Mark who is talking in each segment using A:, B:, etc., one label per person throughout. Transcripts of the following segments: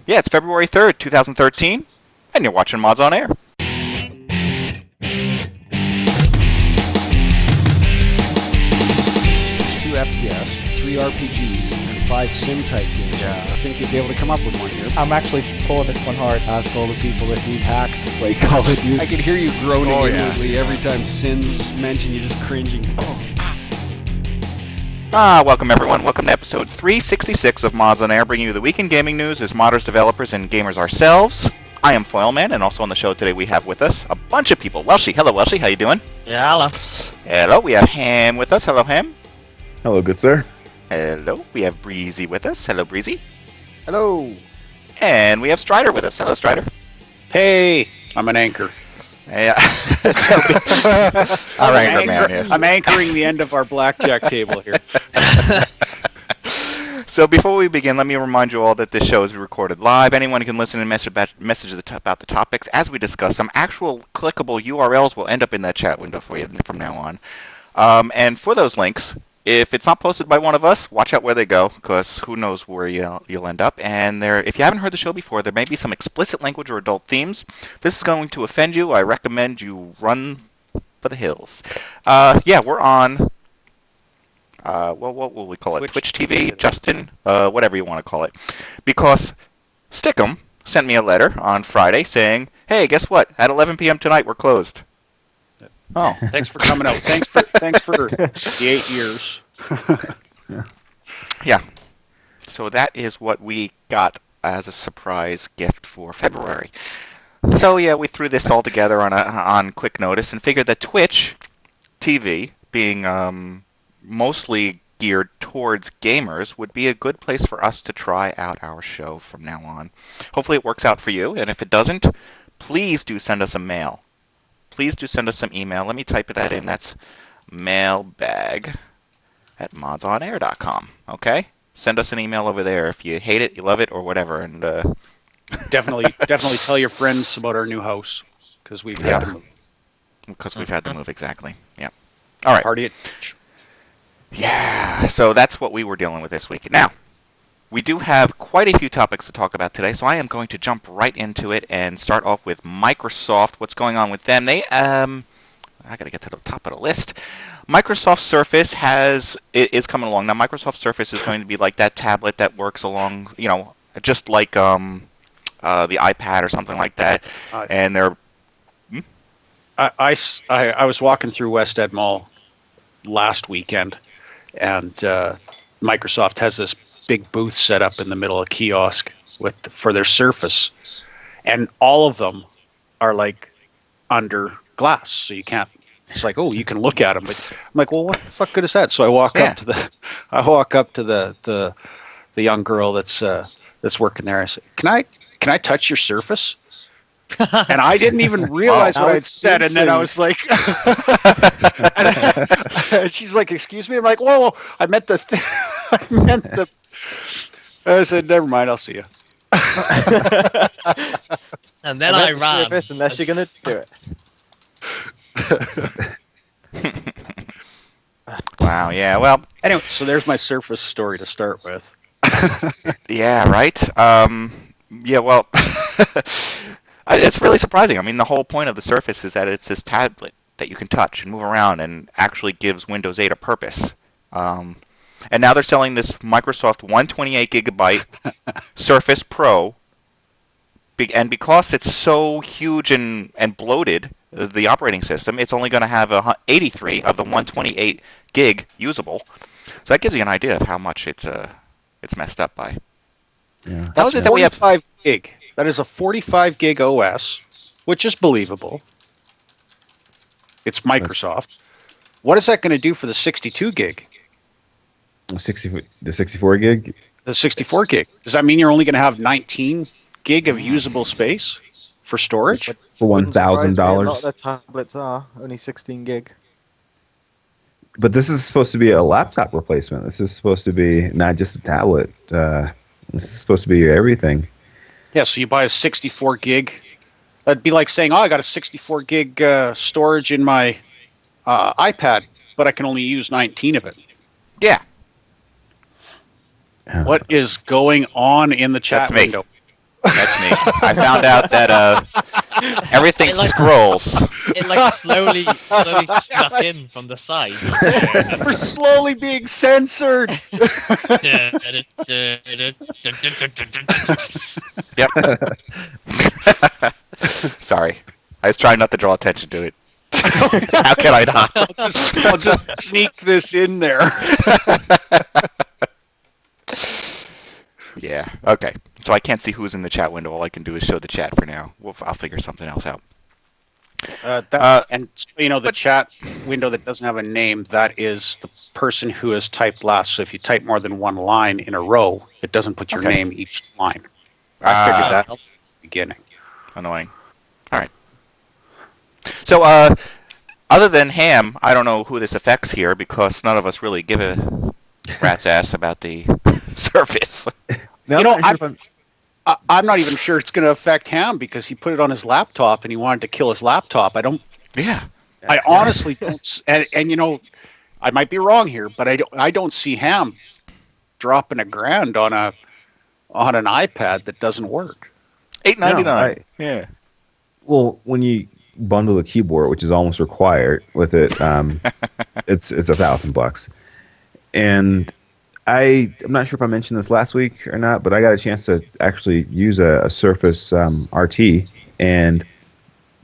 A: Yeah, it's February 3rd, 2013, and you're watching Mods on Air.
B: 2 FPS, 3 RPGs, and 5 sim-type games.
C: Yeah.
B: I think you'd be able to come up with one here.
C: I'm actually pulling this one hard.
B: Ask all the people that need hacks to play Call of Duty. I can hear you groaning inwardly every time Sin's mentioned. You're just cringing.
A: Welcome everyone. Welcome to episode 366 of Mods on Air, bringing you the week in gaming news as modders, developers, and gamers ourselves. I am foyleman, and also on the show today we have with us a bunch of people. Welshy. Hello, Welshy. How you doing?
D: Yeah, hello.
A: Hello. We have Ham with us. Hello, Ham.
E: Hello, good sir.
A: Hello. We have Breesy with us. Hello, Breesy.
C: Hello.
A: And we have Stryder with us. Hello, Stryder.
F: Hey, I'm an anchor.
A: Yeah. Our anchor man, yes.
F: I'm anchoring the end of our blackjack table here.
A: So before we begin, let me remind you all that this show is recorded live. Anyone can listen and message about the topics as we discuss them. Actual clickable URLs will end up in that chat window for you from now on. And for those links, if it's not posted by one of us, watch out where they go, because who knows where you'll end up. And if you haven't heard the show before, there may be some explicit language or adult themes. If this is going to offend you, I recommend you run for the hills. We're on, what will we call it? Twitch TV, Justin, whatever you want to call it. Because Stickum sent me a letter on Friday saying, hey, guess what? At 11 p.m. tonight, we're closed. Oh,
F: thanks for coming out. Thanks for the 8 years.
A: Yeah. So that is what we got as a surprise gift for February. So yeah, we threw this all together on quick notice and figured that Twitch TV, being mostly geared towards gamers, would be a good place for us to try out our show from now on. Hopefully it works out for you, and if it doesn't, please do send us a mail. Please do send us some email. Let me type that in. That's mailbag@modsonair.com. Okay? Send us an email over there if you hate it, you love it, or whatever. And
F: definitely tell your friends about our new house, because we've had to move.
A: Because we've had to move, exactly. Yeah. All right.
F: Party at
A: Yeah. So that's what we were dealing with this week. Now, we do have quite a few topics to talk about today, so I am going to jump right into it and start off with Microsoft. What's going on with them? They, I got to get to the top of the list. Microsoft Surface is coming along. Now, Microsoft Surface is going to be like that tablet that works along, just like the iPad or something like that. And they're...
F: I was walking through West Ed Mall last weekend, and Microsoft has this big booth set up in the middle of a kiosk for their Surface, and all of them are like under glass, so you can't. It's like, oh, you can look at them, but I'm like, well, what the fuck good is that? So I walk up to the young girl that's working there. I say, can I touch your Surface? And I didn't even realize what I'd said, and then I was like, and she's like, excuse me. I'm like, whoa, I meant the thing. I said, never mind, I'll see you.
D: And then I ran.
C: Surface unless you're going to do it.
A: Wow, yeah, well...
F: Anyway, so there's my Surface story to start with.
A: Yeah, right? Yeah, well... It's really surprising. I mean, the whole point of the Surface is that it's this tablet that you can touch and move around and actually gives Windows 8 a purpose. And now they're selling this Microsoft 128 gigabyte Surface Pro, and because it's so huge and bloated, the operating system, it's only going to have 83 of the 128 gig usable. So that gives you an idea of how much it's messed up by.
E: Yeah.
F: That's 45 gig. That is a 45 gig OS, which is believable. It's Microsoft. What is that going to do for the 62 gig?
E: The 64 gig?
F: The 64 gig. Does that mean you're only going to have 19 gig of usable space for storage?
E: For $1,000.
C: A lot of the tablets are only 16 gig.
E: But this is supposed to be a laptop replacement. This is supposed to be not just a tablet. This is supposed to be your everything.
F: Yeah, so you buy a 64 gig. That'd be like saying, I got a 64 gig storage in my iPad, but I can only use 19 of it.
A: Yeah.
F: What is going on in the chat window?
A: That's me. I found out that everything
D: It like-
A: scrolls.
D: It like slowly snuck in from the side.
F: We're slowly being censored.
A: Yep. Sorry. I was trying not to draw attention to it. How can I not?
F: I'll just sneak this in there.
A: Yeah. Okay. So I can't see who's in the chat window. All I can do is show the chat for now. I'll figure something else out.
F: And the chat window that doesn't have a name, that is the person who has typed last. So if you type more than one line in a row, it doesn't put your name each line. I figured that at the beginning.
A: Annoying. All right. So, other than Ham, I don't know who this affects here because none of us really give a rat's ass about the Surface.
E: No,
F: I'm not even sure it's going to affect him because he put it on his laptop and he wanted to kill his laptop.
A: Yeah.
F: I honestly don't. And I might be wrong here, but I don't see Ham dropping $1,000 on an iPad that doesn't work.
A: $8.99.
E: No,
A: Yeah.
E: Well, when you bundle a keyboard, which is almost required with it, it's $1,000. And I'm not sure if I mentioned this last week or not, but I got a chance to actually use a Surface RT, and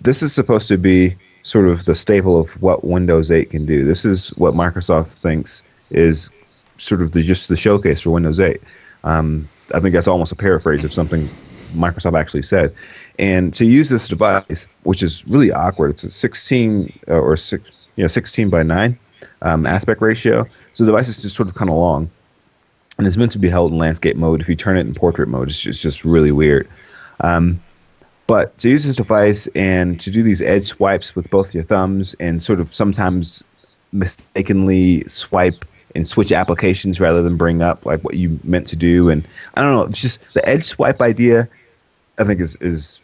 E: this is supposed to be sort of the staple of what Windows 8 can do. This is what Microsoft thinks is sort of just the showcase for Windows 8. I think that's almost a paraphrase of something Microsoft actually said. And to use this device, which is really awkward, it's a 16 by 9 aspect ratio. So the device is just sort of kind of long. And it's meant to be held in landscape mode. If you turn it in portrait mode, it's just really weird. But to use this device and to do these edge swipes with both your thumbs and sort of sometimes mistakenly swipe and switch applications rather than bring up like what you meant to do, and I don't know, it's just the edge swipe idea. I think is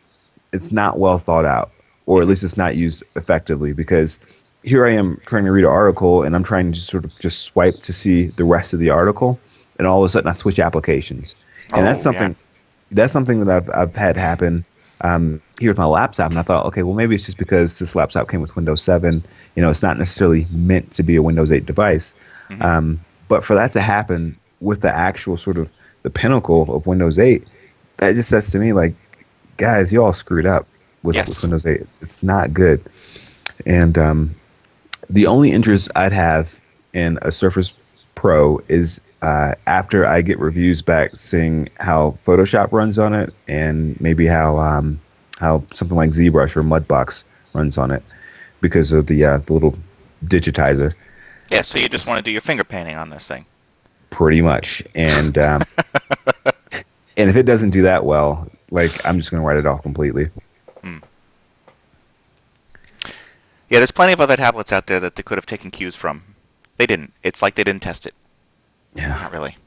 E: it's not well thought out, or at least it's not used effectively, because here I am trying to read an article and I'm trying to sort of just swipe to see the rest of the article, and all of a sudden I switch applications, and that's something that I've had happen here with my laptop, and I thought, okay, well maybe it's just because this laptop came with Windows 7. It's not necessarily meant to be a Windows 8 device. Mm-hmm. But for that to happen with the actual sort of the pinnacle of Windows 8, that just says to me, like, guys, you all screwed up with Windows 8. It's not good. And the only interest I'd have in a Surface Pro is after I get reviews back, seeing how Photoshop runs on it, and maybe how something like ZBrush or Mudbox runs on it, because of the little digitizer.
A: Yeah, so you just want to do your finger painting on this thing.
E: Pretty much. And and if it doesn't do that well, like, I'm just going to write it off completely.
A: Yeah, there's plenty of other tablets out there that they could have taken cues from. They didn't. It's like they didn't test it.
E: Yeah.
A: Not really.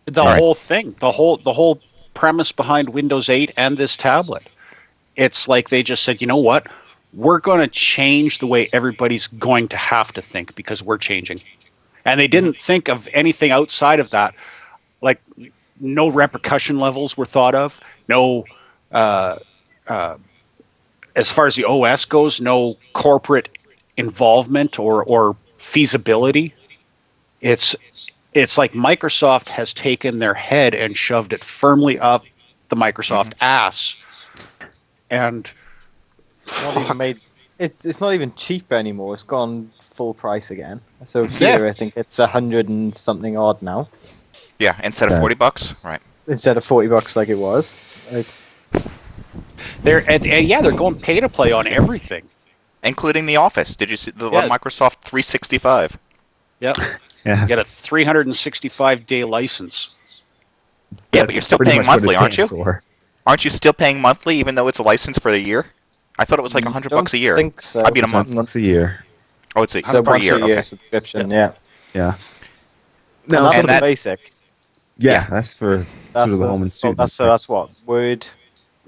F: The whole thing, the whole premise behind Windows 8 and this tablet, it's like they just said, you know what? We're going to change the way everybody's going to have to think because we're changing. And they didn't think of anything outside of that. Like, no repercussion levels were thought of. No, as far as the OS goes, no corporate involvement or feasibility. It's like Microsoft has taken their head and shoved it firmly up the Microsoft ass. And
C: Not even made. It's not even cheap anymore. It's gone full price again. So here I think it's 100 and something odd now.
A: Yeah, instead of $40, right?
C: Instead of $40 like it was. Like,
F: they're going pay to play on everything,
A: including the Office. Did you see the Microsoft 365?
F: Yep.
E: Yes.
F: You get a 365-day license.
A: Yeah, but you're still paying monthly, aren't you?
E: For.
A: Aren't you still paying monthly even though it's a license for the year? I thought it was like $100 a year.
C: I think so.
A: I mean a month.
E: Once a year.
A: Oh, it's
C: So
A: per
C: once
A: year.
C: a year
A: Okay.
C: subscription,
E: Yeah.
C: No,
E: No,
C: that's
A: and
C: for
A: that-
C: the basic.
E: yeah, that's for sort of the home and student.
C: That's what? Word,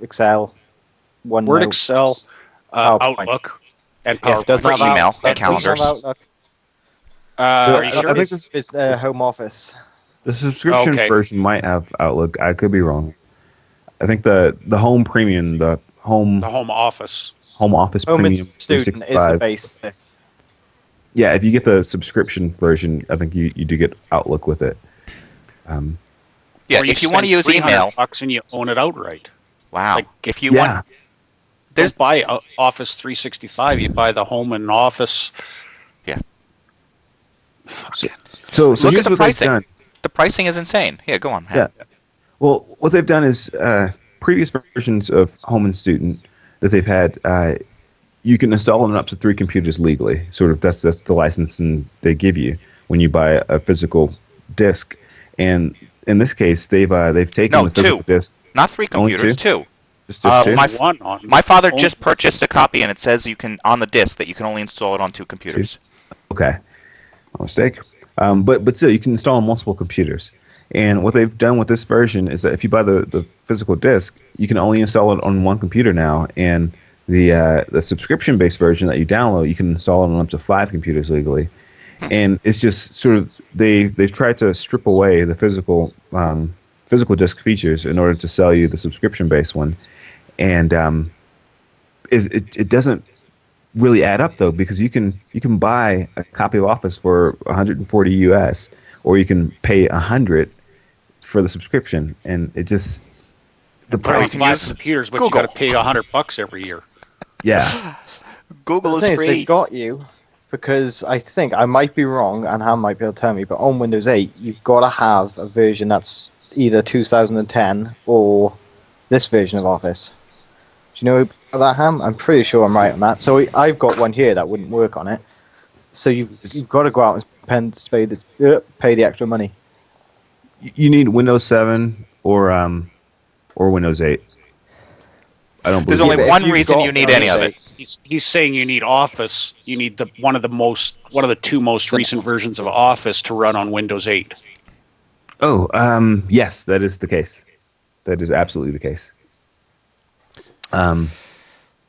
C: Excel, OneNote.
F: Word, Excel,
C: PowerPoint.
F: Outlook, and
A: Yes,
F: PowerPoint.
A: for email and
C: Doesn't
A: calendars.
C: have Outlook.
F: Are you
E: I
F: sure?
E: think
C: It's Home Office.
E: the subscription
F: Okay.
E: version might have Outlook. I could be wrong. I think the home premium, the home
F: office
C: Home
E: premium
C: student is the basic.
E: Yeah, if you get the subscription version, I think you do get Outlook with it.
A: Yeah, if you want to use email,
F: $300 and you own it outright.
A: Wow.
F: Like,
A: if you want,
F: don't buy Office 365. You buy the home and office.
A: Yeah.
E: So
A: look
E: here's
A: at the
E: what
A: pricing.
E: they've done.
A: The pricing is insane. Yeah, go on.
E: Yeah. Well, what they've done is previous versions of Home and Student that they've had, you can install on up to 3 computers legally. Sort of that's the licensing they give you when you buy a physical disc. And in this case, they've taken the physical disc.
A: Not 3 computers, 2.
E: Just 2?
A: My father just purchased a copy, and it says you can on the disc that you can only install it on 2 computers.
E: 2? Okay, no mistake. But still, you can install on multiple computers. And what they've done with this version is that if you buy the physical disc, you can only install it on 1 computer now. And the subscription-based version that you download, you can install it on up to 5 computers legally. And it's just sort of they've tried to strip away the physical disc features in order to sell you the subscription-based one. And it doesn't really add up though, because you can buy a copy of Office for $140 US, or you can pay $100 for the subscription, and it just
F: the price of 5 computers, but Google. You got to pay $100 every year.
E: Yeah,
A: Google is free.
C: They got you because I think I might be wrong, and Ham might be able to tell me, but on Windows 8 you've got to have a version that's either 2010 or this version of Office. Do you know about that, Ham? I'm pretty sure I'm right on that. So I've got one here that wouldn't work on it. So you've got to go out and pay the extra money.
E: You need Windows 7 or Windows 8. I don't believe.
A: There's only one reason you need any of it.
F: He's saying you need Office. You need one of the 2 most recent versions of Office to run on Windows 8.
E: Oh, yes, that is the case. That is absolutely the case. I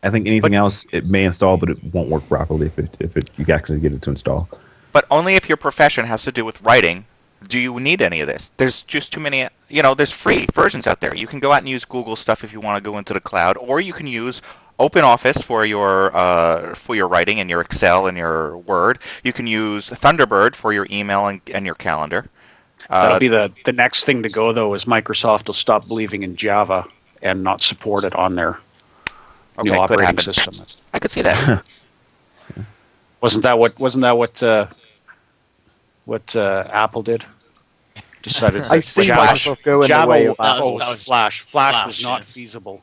E: think anything else it may install, but it won't work properly if you actually get it to install.
A: But only if your profession has to do with writing do you need any of this. There's just too many. There's free versions out there. You can go out and use Google stuff if you want to go into the cloud, or you can use OpenOffice for your writing and your Excel and your Word. You can use Thunderbird for your email and your calendar.
F: That'll be the next thing to go, though, is Microsoft will stop believing in Java and not support it on their new operating system.
A: I could see that.
F: Wasn't that what Apple did? Decided
C: I see Microsoft go in the way of Apple.
F: That was Flash. Flash was not feasible.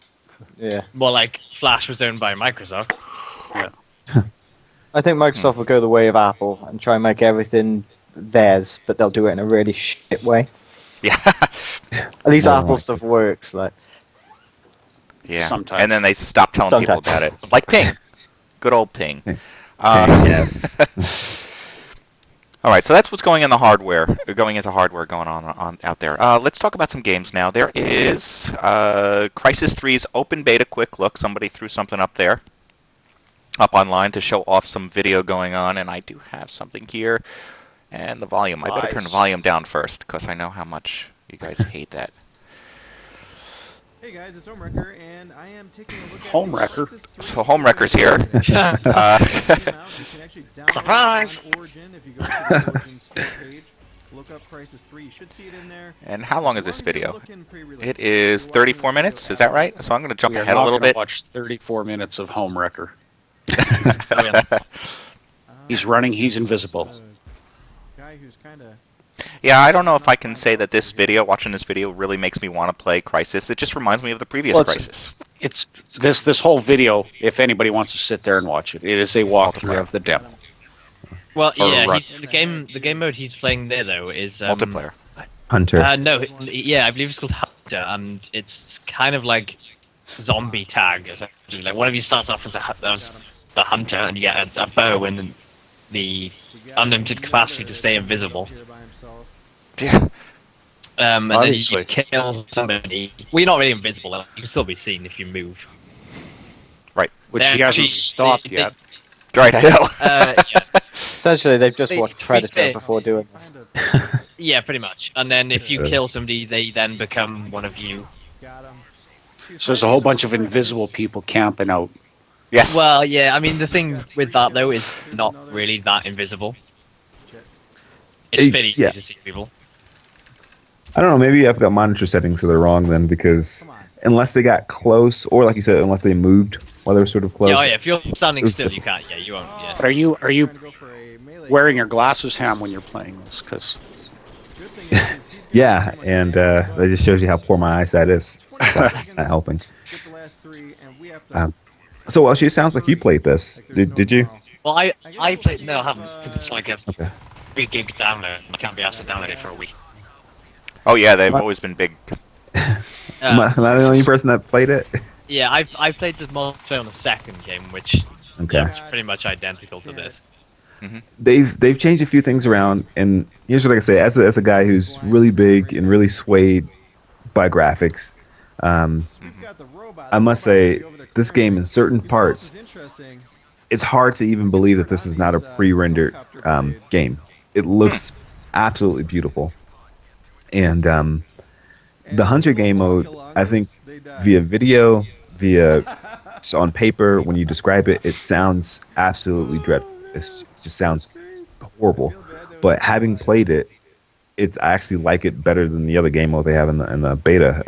C: Yeah.
D: Well, like Flash was owned by Microsoft.
F: Yeah.
C: I think Microsoft will go the way of Apple and try and make everything theirs, but they'll do it in a really shit way.
A: Yeah.
C: At least Apple stuff works.
A: Yeah.
F: Sometimes.
A: And then they stop telling people about it. Like Ping. Good old Ping.
E: Yes.
A: All right, so that's what's going into hardware going on out there. Let's talk about some games now. There is Crysis 3's open beta quick look. Somebody threw something up online to show off some video going on, and I do have something here. And the volume. I better turn the volume down first, because I know how much you guys hate that.
G: Hey guys, it's Omerta, and I am taking a look at
F: Homewrecker.
A: So Homewrecker's here.
D: Surprise!
G: Origin, if you go to the Origins page, look up Crysis 3, you should see it in there.
A: And how long is this video? It is 34 minutes, is that right? So I'm going to jump ahead a little bit.
F: Watch 34 minutes of Homewrecker.
D: Oh, yeah.
F: He's running, he's invisible.
G: Guy who's kind of...
A: Yeah, I don't know if I can say that watching this video really makes me want to play Crysis. It just reminds me of the previous Crysis.
F: It's this whole video, if anybody wants to sit there and watch it, it is a walkthrough of the demo.
D: Well, yeah, the game mode he's playing there, though, is...
A: multiplayer.
E: Hunter.
D: No, yeah, I believe it's called Hunter, and it's kind of like zombie tag, essentially. Like, one of you starts off as the hunter, and you get a bow and the unlimited capacity to stay invisible.
A: Yeah.
D: And then you kill somebody. Well, you're not really invisible. You can still be seen if you move.
A: Right.
F: Which he hasn't stopped yet.
A: Right, I know.
D: Yeah.
C: Essentially, they've just watched Predator before doing this.
D: Yeah, pretty much. And then if you kill somebody, they then become one of you.
F: So there's a whole bunch of invisible people camping out.
A: Yes.
D: Well, yeah. I mean, the thing with that though is not really that invisible. It's fairly easy to see people.
E: I don't know. Maybe I've got monitor settings so they're wrong then, because unless they got close, or like you said, unless they moved while they were sort of close.
D: Yeah, if you're standing still, you can't. Yeah, you won't. Yeah.
F: Are you wearing your glasses, Ham, when you're playing this? Because
E: yeah, and that just shows you how poor my eyesight is. That's not helping. So, Welshy, it sounds like you played this. Did you?
D: Well, I played. No, I haven't, because it's like a 3 gig download. I can't be asked to download it for a week.
A: Oh yeah, they've always been big.
E: Am I the only person that played it?
D: Yeah, I played the multiplayer on the second game, which is pretty much identical to this.
A: Mm-hmm.
E: They've changed a few things around, and here's what I can say: as a guy who's really big and really swayed by graphics, I must say this game in certain parts, it's hard to even believe that this is not a pre-rendered game. It looks absolutely beautiful, and the Hunter game mode, I think, via video, on paper, when you describe it, it sounds absolutely dreadful. It just sounds horrible. But having played it, I actually like it better than the other game mode they have in the beta,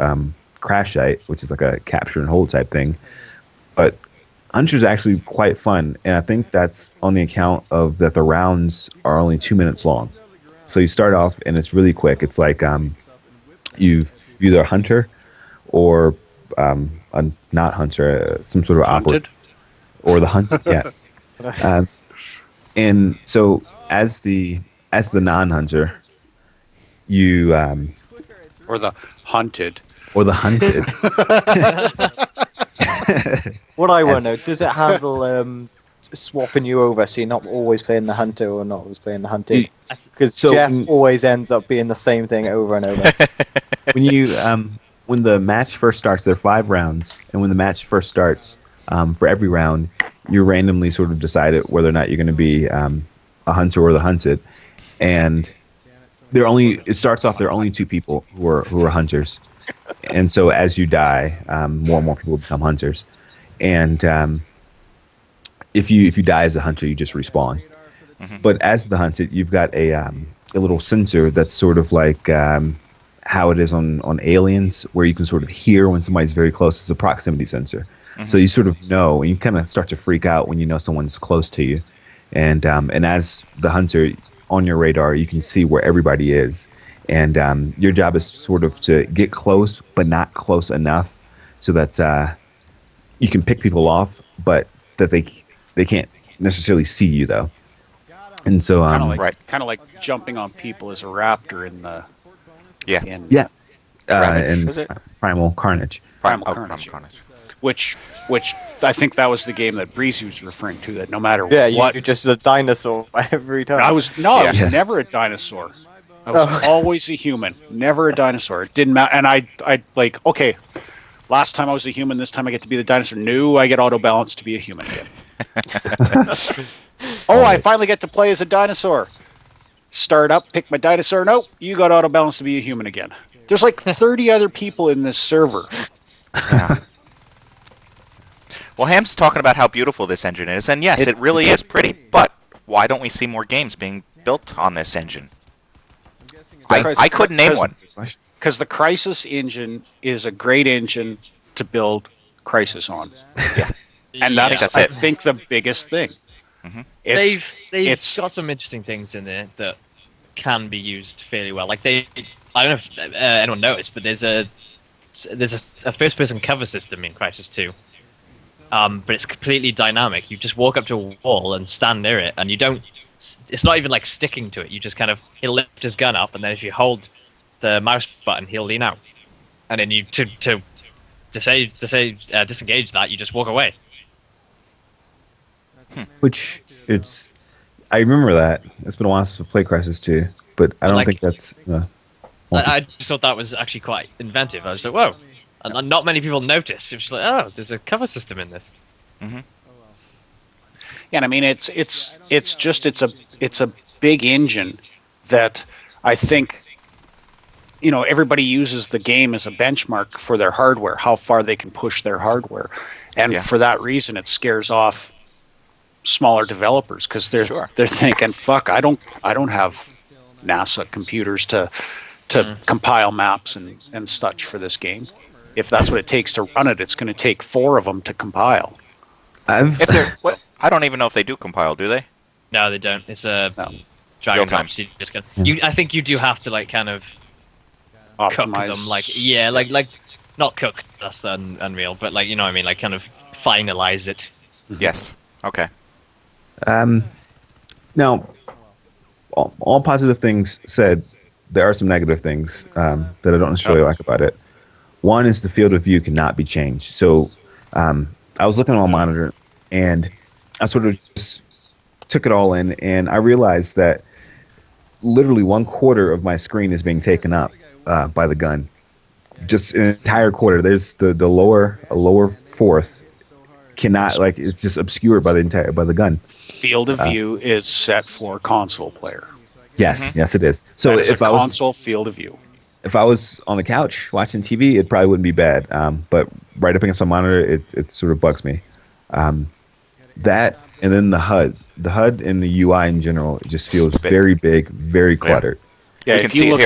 E: Crash Site, which is like a capture and hold type thing. But Hunter's actually quite fun, and I think that's on the account of that the rounds are only 2 minutes long. So you start off and it's really quick. It's like you've either a hunter or a not hunter, some sort of operative, or the hunted. Yes. And so as the non-hunter, you
F: or the hunted.
C: What I want to know, does it handle swapping you over so you're not always playing the hunter or not always playing the hunted? Because Jeff always ends up being the same thing over and over.
E: When the match first starts, there are 5 rounds, and when the match first starts, for every round, you randomly sort of decided whether or not you're going to be a hunter or the hunted, and it starts off there are only 2 people who are hunters, and so as you die, more and more people become hunters, and if you die as a hunter, you just respawn. Mm-hmm. But as the hunted, you've got a little sensor that's sort of like how it is on Aliens, where you can sort of hear when somebody's very close. It's a proximity sensor. Mm-hmm. So you sort of know, and you kind of start to freak out when you know someone's close to you. And as the hunter on your radar, you can see where everybody is. And your job is sort of to get close, but not close enough, so that you can pick people off, but that they can't necessarily see you though. And so
F: kind of like jumping on people as a raptor in the
E: Primal Carnage.
F: Primal Carnage. Which I think that was the game that Breesy was referring to. That no matter what,
C: you're just a dinosaur every time.
F: I was never a dinosaur. I was always a human, never a dinosaur. It didn't matter. And I like, okay, last time I was a human, this time I get to be the dinosaur. No, I get auto balance to be a human again. I finally get to play as a dinosaur. Start up, pick my dinosaur. Nope, you got auto balance to be a human again. There's like 30 other people in this server.
A: Yeah. Well, Ham's talking about how beautiful this engine is, and yes, it really is pretty, but why don't we see more games being built on this engine? I couldn't name one.
F: Because the Crysis engine is a great engine to build Crysis on.
A: Yeah.
F: And that's I think the biggest thing.
A: Mm-hmm.
D: They've got some interesting things in there that can be used fairly well. Like I don't know if anyone noticed, but there's a first-person cover system in Crysis 2. But it's completely dynamic. You just walk up to a wall and stand near it, and you don't. It's not even like sticking to it. You just he'll lift his gun up, and then if you hold the mouse button, he'll lean out, and then you to disengage that, you just walk away.
E: Which I remember that. It's been a while since I've played Crysis 2, but I don't think that's.
D: I just thought that was actually quite inventive. I was like, whoa. And not many people noticed. It was like, oh, there's a cover system in this.
A: Mm-hmm.
F: Yeah, and I mean it's a big engine that I think everybody uses the game as a benchmark for their hardware, how far they can push their hardware. And for that reason, it scares off smaller developers because they're thinking, fuck, I don't have NASA computers to compile maps and such for this game. If that's what it takes to run it, it's going to take 4 of them to compile.
A: I don't even know if they do compile, do they?
D: No, they don't. It's a Dragon Drops. I think you do have to like kind of
F: optimize
D: them, like not cook. That's unreal, but like you know what I mean, like kind of finalize it.
A: Yes. Okay.
E: Now, all positive things said, there are some negative things that I don't necessarily like about it. One is the field of view cannot be changed. So I was looking on my monitor, and I sort of just took it all in, and I realized that literally 1/4 of my screen is being taken up by the gun. Just an entire quarter. There's the lower fourth cannot, like, it's just obscured by the gun.
F: Field of view is set for console player.
E: Yes, yes, it is. So if I was
F: console field of view,
E: if I was on the couch watching TV, it probably wouldn't be bad. But right up against my monitor, it sort of bugs me. That and then the HUD and the UI in general, it just feels very big, very cluttered.
F: Yeah, if you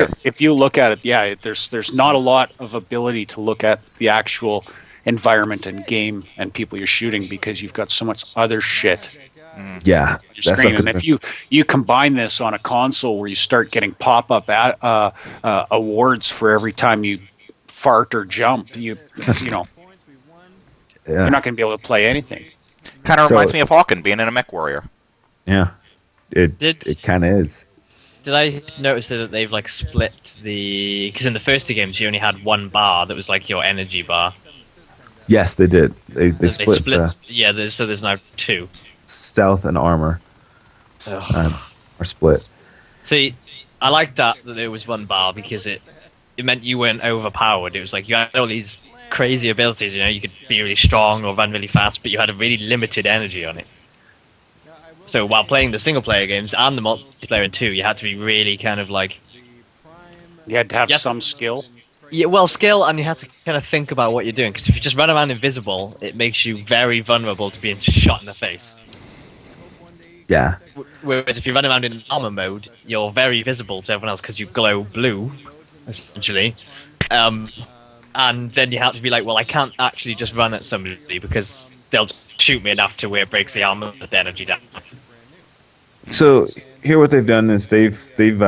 F: look at it, there's not a lot of ability to look at the actual environment and game and people you're shooting because you've got so much other shit.
E: Yeah,
F: that's screen. And if you combine this on a console where you start getting pop-up awards for every time you fart or jump, you know, you're not going to be able to play anything.
A: Kind of reminds me of Hawken being in a Mech Warrior.
E: Yeah, it kind of is.
D: Did I notice that they've like split because in the first 2 games you only had 1 bar that was like your energy bar.
E: Yes, they did. They split.
D: So there's now 2.
E: Stealth and armor are split.
D: See, I like that there was 1 bar because it meant you weren't overpowered. It was like you had all these crazy abilities. You know, you could be really strong or run really fast, but you had a really limited energy on it. So while playing the single player games and the multiplayer in 2, you had to be really kind of like...
F: You had to have some skill?
D: Yeah, well, skill, and you had to kind of think about what you're doing, because if you just run around invisible, it makes you very vulnerable to being shot in the face.
E: Yeah.
D: Whereas if you run around in armor mode, you're very visible to everyone else because you glow blue, essentially. And then you have to be like, well, I can't actually just run at somebody because they'll shoot me enough to where it breaks the armor with the energy down.
E: So here what they've done is they've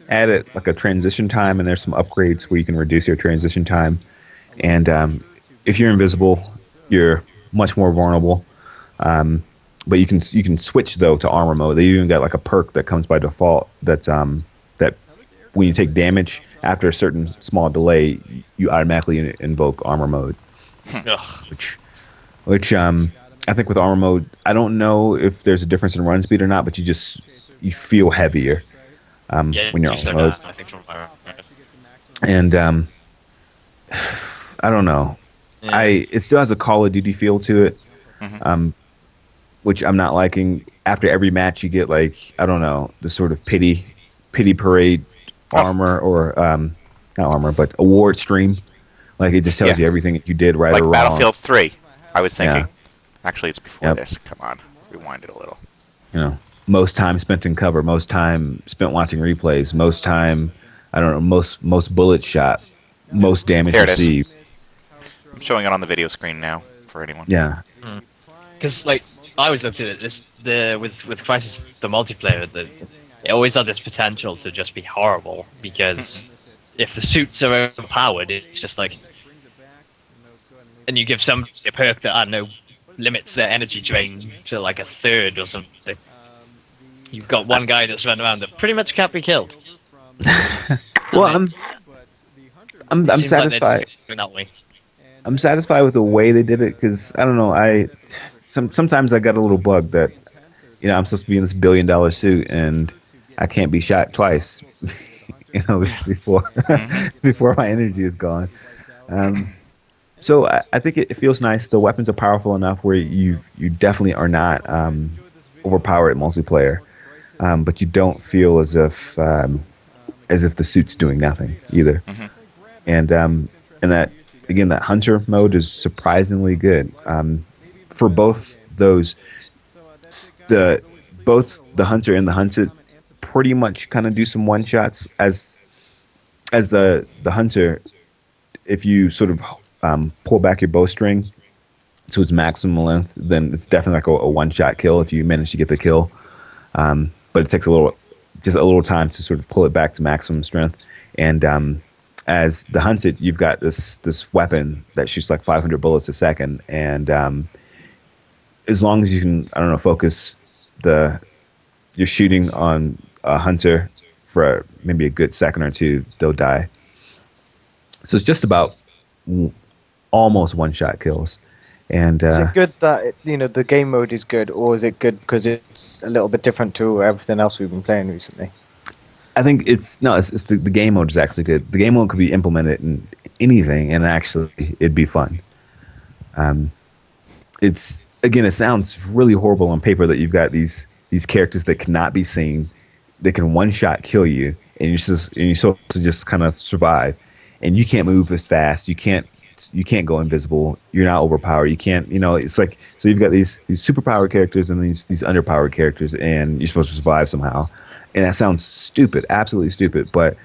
E: added like a transition time, and there's some upgrades where you can reduce your transition time. And if you're invisible, you're much more vulnerable. But you can switch though to armor mode. They even got like a perk that comes by default that when you take damage after a certain small delay, you automatically invoke armor mode. Which I think with armor mode, I don't know if there's a difference in run speed or not, but you feel heavier when you're on armor mode. And I don't know. Yeah. It still has a Call of Duty feel to it. Which I'm not liking. After every match, you get like, I don't know, the sort of pity parade armor or not armor, but award stream. Like it just tells you everything you did right or wrong.
A: Like Battlefield 3, I was thinking. Actually, it's before this. Come on, rewind it a little.
E: You know, most time spent in cover, most time spent watching replays, most time, I don't know, most bullets shot, most damage received.
A: I'm showing it on the video screen now for anyone.
E: Yeah.
D: Because like. I always looked at it with Crysis, the multiplayer, it always had this potential to just be horrible because if the suits are overpowered, it's just like, and you give somebody a perk that I don't know limits their energy drain to like 1/3 or something. You've got one guy that's running around that pretty much can't be killed.
E: Well, I'm satisfied. I'm satisfied with the way they did it because I don't know. Sometimes I got a little bug that, you know, I'm supposed to be in this $1 billion suit and I can't be shot twice, you know, before my energy is gone. So I think it feels nice. The weapons are powerful enough where you definitely are not overpowered at multiplayer, but you don't feel as as if the suit's doing nothing either.
A: Mm-hmm.
E: And that again, that hunter mode is surprisingly good. For both those, both the hunter and the hunted pretty much kind of do some one shots as the hunter. If you sort of pull back your bowstring to its maximum length, then it's definitely like a one-shot kill if you manage to get the kill. But it takes just a little time to sort of pull it back to maximum strength. And as the hunted, you've got this weapon that shoots like 500 bullets a second, and as long as you can, I don't know, focus you're shooting on a hunter for maybe a good second or two, they'll die. So it's just about almost one-shot kills. And
C: is it good that the game mode is good, or is it good because it's a little bit different to everything else we've been playing recently?
E: I think it's the game mode is actually good. The game mode could be implemented in anything, and actually it'd be fun. It sounds really horrible on paper that you've got these characters that cannot be seen, that can one-shot kill you, and you're supposed to just kind of survive, and you can't move as fast. You can't go invisible. You're not overpowered. You can't. It's like, so you've got these superpowered characters and these underpowered characters, and you're supposed to survive somehow. And that sounds stupid, absolutely stupid. But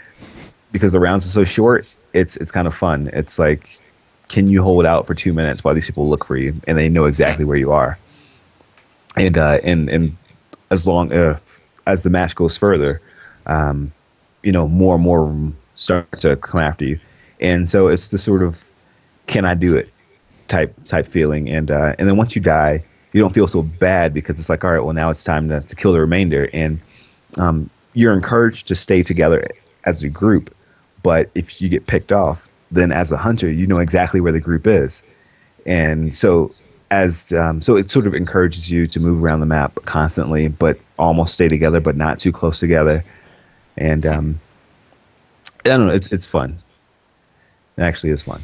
E: because the rounds are so short, it's kind of fun. It's like, can you hold out for 2 minutes while these people look for you and they know exactly where you are? And as long as the match goes further, more and more of them start to come after you. And so it's the sort of, can I do it type feeling. And then once you die, you don't feel so bad because it's like, all right, well, now it's time to kill the remainder. And you're encouraged to stay together as a group. But if you get picked off, then as a hunter, you know exactly where the group is. And so so it sort of encourages you to move around the map constantly, but almost stay together, but not too close together. And I don't know, it's fun. It actually is fun.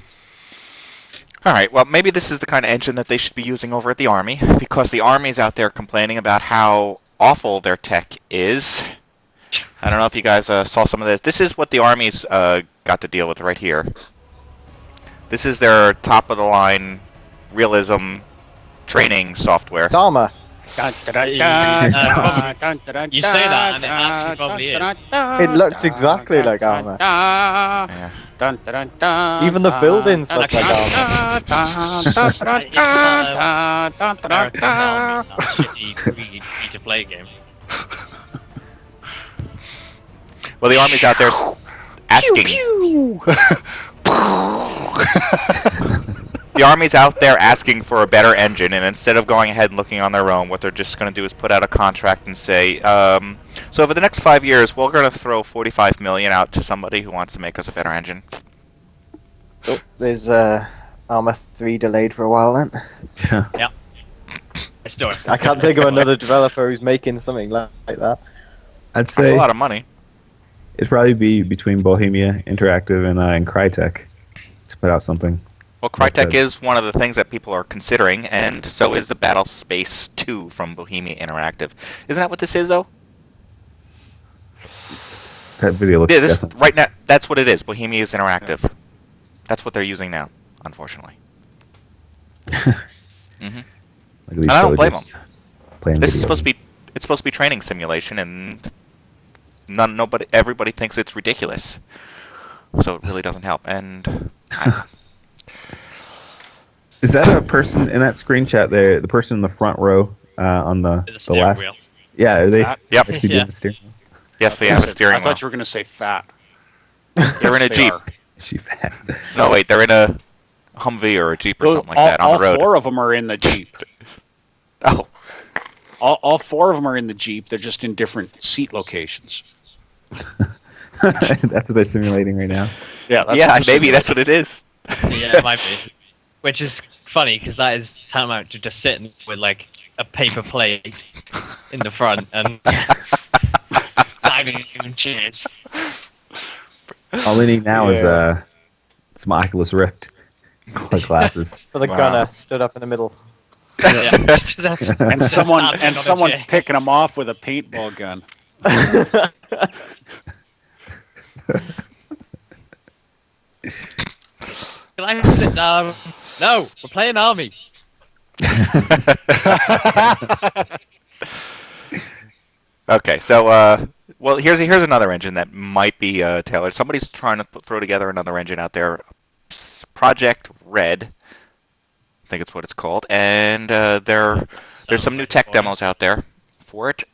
A: All right, well, maybe this is the kind of engine that they should be using over at the Army, because the Army's out there complaining about how awful their tech is. I don't know if you guys saw some of this. This is what the Army's got to deal with right here. This is their top-of-the-line realism training software.
C: It's armor.
D: You say that, and it actually probably is.
C: It looks exactly like armor.
A: Yeah.
C: Even the buildings look like armor.
D: Shitty free-to-play game.
A: Well, the Army's out there asking. The Army's out there asking for a better engine, and instead of going ahead and looking on their own, what they're just going to do is put out a contract and say, so over the next 5 years, we're going to throw $45 million out to somebody who wants to make us a better engine.
C: Oh, there's Armor 3 delayed for a while then.
D: Yeah. Let's do it.
C: I can't think of another developer who's making something like that.
E: I'd
A: That's
E: say
A: a lot of money.
E: it'd probably be between Bohemia Interactive and Crytek to put out something.
A: Well, Crytek is one of the things that people are considering, and so is the Battle Space 2 from Bohemia Interactive. Isn't that what this is, though?
E: That video looks different.
A: Right now, that's what it is. Bohemia is Interactive. That's what they're using now, unfortunately. Mm-hmm.
E: And
A: I don't blame them.
E: This
A: is supposed to be. It's supposed to be training simulation, and everybody thinks it's ridiculous. So it really doesn't help. And
E: is that a person in that screenshot there? The person in the front row on the left?
D: Wheel.
E: Yeah, are they?
A: Yep.
E: Actually doing the steering wheel?
A: Yes, they have a steering
F: I
A: wheel.
F: thought you were going to say fat.
A: They're in a
F: They
A: Jeep.
F: are.
E: Is she fat?
A: No, wait, they're in a Humvee or a Jeep or something like that on the road.
F: All four of them are in the Jeep.
A: Oh,
F: All four of them are in the Jeep. They're just in different seat locations.
E: That's what they're simulating right now.
F: Yeah, that's
A: yeah,
F: what they're
A: maybe that's what it is.
D: Yeah, it might be. Which is funny, because that is tantamount to just sitting with, like, a paper plate in the front and diving in chairs.
E: All we need now is some Oculus Rift glasses.
C: For the gunner stood up in the middle.
D: Yeah.
F: And someone
D: Chair.
F: picking them off with a paintball gun.
D: Can I sit down? No, we're playing army.
A: Okay, so well, here's another engine that might be tailored. Somebody's trying to throw together another engine out there, Project Red. I think it's what it's called, and there's some new tech demos out there for it.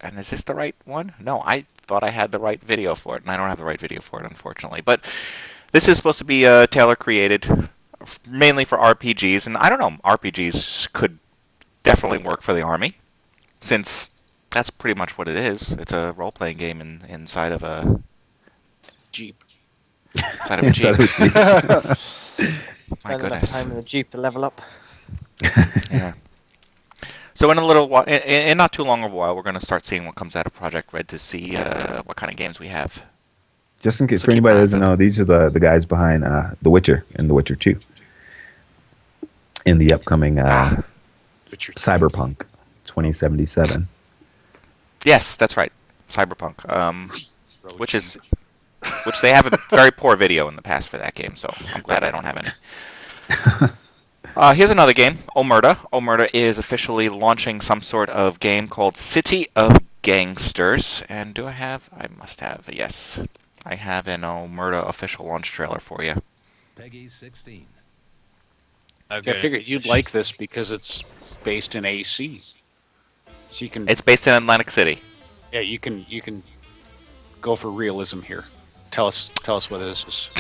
A: And is this the right one? No, I thought I had the right video for it, and I don't have the right video for it, unfortunately. But this is supposed to be tailor created mainly for RPGs, and I don't know, RPGs could definitely work for the Army, since that's pretty much what it is. It's a role-playing game inside of a
F: Jeep.
A: Inside of a Jeep. My
C: Spend enough
A: goodness.
C: time in the Jeep to level up.
A: Yeah. So in a little while, in not too long of a while, we're going to start seeing what comes out of Project Red to see what kind of games we have.
E: Just in case,
A: So
E: for
A: keep
E: anybody
A: an eye
E: that doesn't
A: out.
E: know, these are the guys behind The Witcher and The Witcher 2 in the upcoming Cyberpunk 2077.
A: Yes, that's right, Cyberpunk. Which they have a very poor video in the past for that game, so I'm glad I don't have any. Here's another game, Omerta. Omerta is officially launching some sort of game called City of Gangsters. And do I have? I must have. Yes, I have an Omerta official launch trailer for you.
H: Peggy 16.
F: I figured you'd like this because it's based in AC. So you can.
A: It's based in Atlantic City.
F: Yeah, you can go for realism here. Tell us what this is.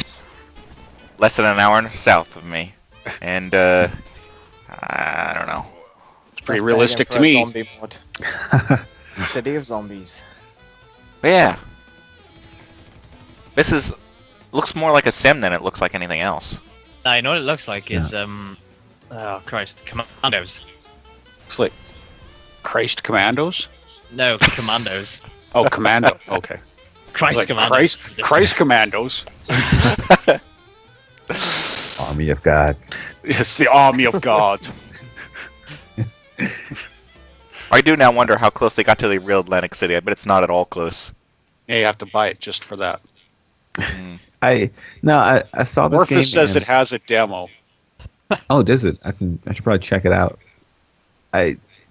A: Less than an hour south of me, and I don't know.
F: It's pretty realistic to me.
C: Zombie mod. City of Zombies.
A: But yeah, this looks more like a sim than it looks like anything else.
D: I know what it looks like is oh Christ, Commandos.
F: It's like Christ Commandos.
D: No, Commandos.
F: Oh, Commando. Okay.
D: Christ
F: Like
D: Commandos.
F: Christ Commandos.
E: Army of God.
F: It's the army of God.
A: I do now wonder how close they got to the real Atlantic City. I bet it's not at all close.
F: Yeah, you have to buy it just for that.
E: I saw this game.
F: Orphis says
E: and-
F: it has a demo.
E: Oh, does it? I should probably check it out.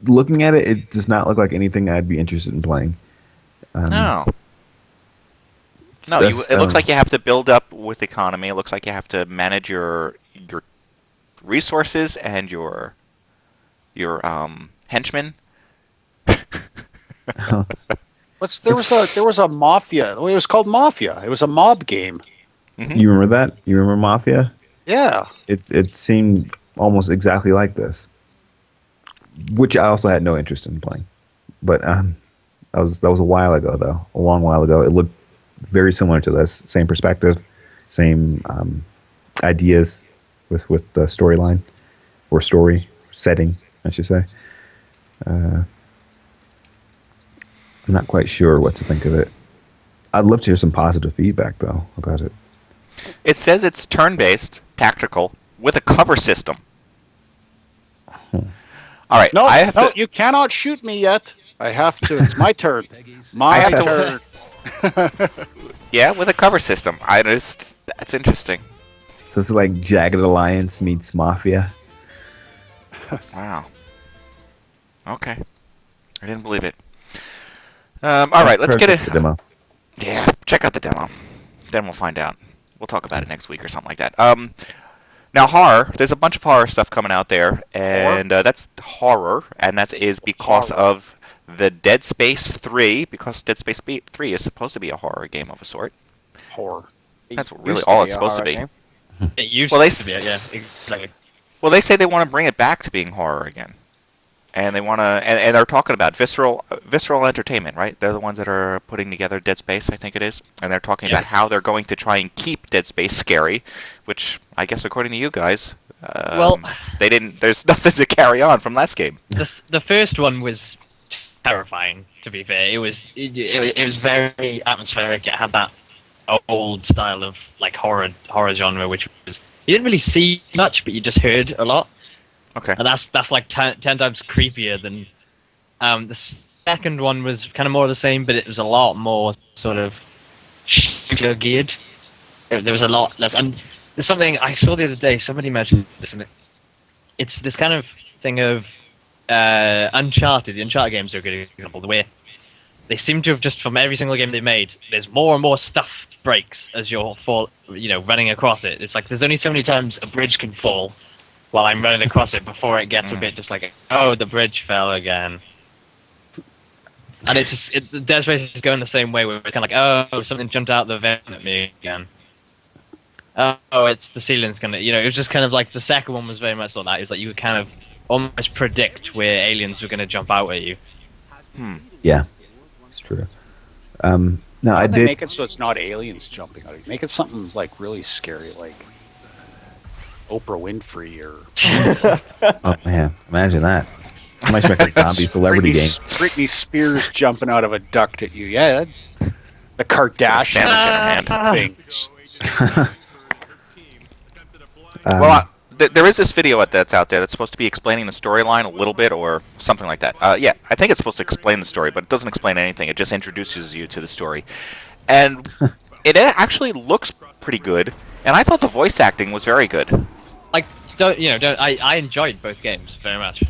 E: Looking at it, it does not look like anything I'd be interested in playing.
A: No. No,
E: That's,
A: it looks like you have to build up with economy. It looks like you have to manage your resources and your henchmen.
F: There was a Mafia. It was called Mafia. It was a mob game.
E: You remember that? You remember Mafia?
F: Yeah.
E: It seemed almost exactly like this, which I also had no interest in playing. But that was a while ago, though, a long while ago. It looked very similar to this, same perspective, same ideas with the storyline or story setting, I should say. I'm not quite sure what to think of it. I'd love to hear some positive feedback, though, about it.
A: It says it's turn-based, tactical, with a cover system. All right.
F: No, you cannot shoot me yet. I have to. It's my turn. My
A: have to-
F: turn.
A: Yeah, with a cover system. That's interesting.
E: So it's like Jagged Alliance meets Mafia.
A: Wow. Okay. I didn't believe it. All right, let's get
E: Perfect,
A: it.
E: the demo.
A: Yeah, check out the demo. Then we'll find out. We'll talk about it next week or something like that. Now horror. There's a bunch of horror stuff coming out there, and that's horror, and that is because of the Dead Space 3. Because Dead Space 3 is supposed to be a horror game of a sort.
F: Horror.
A: That's really all it's supposed to be.
D: It used
A: Well,
D: to be, yeah, exactly.
A: Well, they say they want to bring it back to being horror again, and they want to, and they're talking about Visceral Entertainment, right? They're the ones that are putting together Dead Space, I think it is, and they're talking
D: Yes.
A: about how they're going to try and keep Dead Space scary, which I guess according to you guys,
D: Well-
A: they didn't. There's nothing to carry on from last game.
D: The first one was terrifying. To be fair, it was very atmospheric. It had that old style of like horror genre, which was you didn't really see much, but you just heard a lot.
A: Okay.
D: And that's like 10 times creepier than the second one was kind of more of the same, but it was a lot more sort of geared. There was a lot less. And there's something I saw the other day. Somebody mentioned this, and it's this kind of thing of Uncharted. The Uncharted games are a good example. The way they seem to have just from every single game they made, there's more and more stuff breaks as you're running across it. It's like there's only so many times a bridge can fall while I'm running across it before it gets a bit just like, oh, the bridge fell again. And it's just, Dead Space is going the same way, where it's kind of like, oh, something jumped out the vent at me again. Oh, it's the ceiling's gonna, it was just kind of like the second one was very much like that. It was like you could kind of almost predict where aliens were gonna jump out at you.
E: Yeah, it's true. No, I did
F: make it so it's not aliens jumping out. Make it something like really scary, like Oprah Winfrey or.
E: Oh man, imagine that. Somebody should make a zombie celebrity game.
F: Britney Spears jumping out of a duct at you. Yeah, the Kardashian things.
A: There is this video that's out there that's supposed to be explaining the storyline a little bit or something like that. Yeah, I think it's supposed to explain the story, but it doesn't explain anything. It just introduces you to the story. And it actually looks pretty good, and I thought the voice acting was very good.
D: I enjoyed both games very much.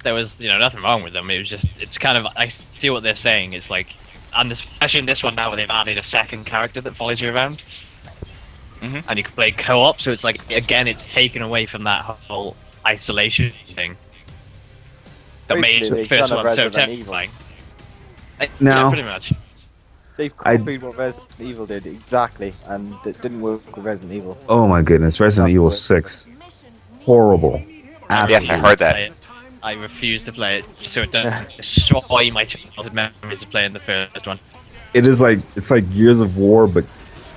D: There was, nothing wrong with them. It was just, it's kind of, I see what they're saying. It's like, and especially in this one now where they've added a second character that follows you around. And you can play co-op, so it's like, again, it's taken away from that whole isolation thing that made the first one so terrifying.
E: No.
D: Yeah, pretty much.
C: They've copied what Resident Evil did, exactly, and it didn't work with Resident Evil.
E: Oh my goodness, Resident Evil 6. Horrible. Absolutely.
A: Yes, I heard that.
D: I refuse to play it, so it doesn't destroy my childhood memories of playing the first one.
E: It's like Gears of War, but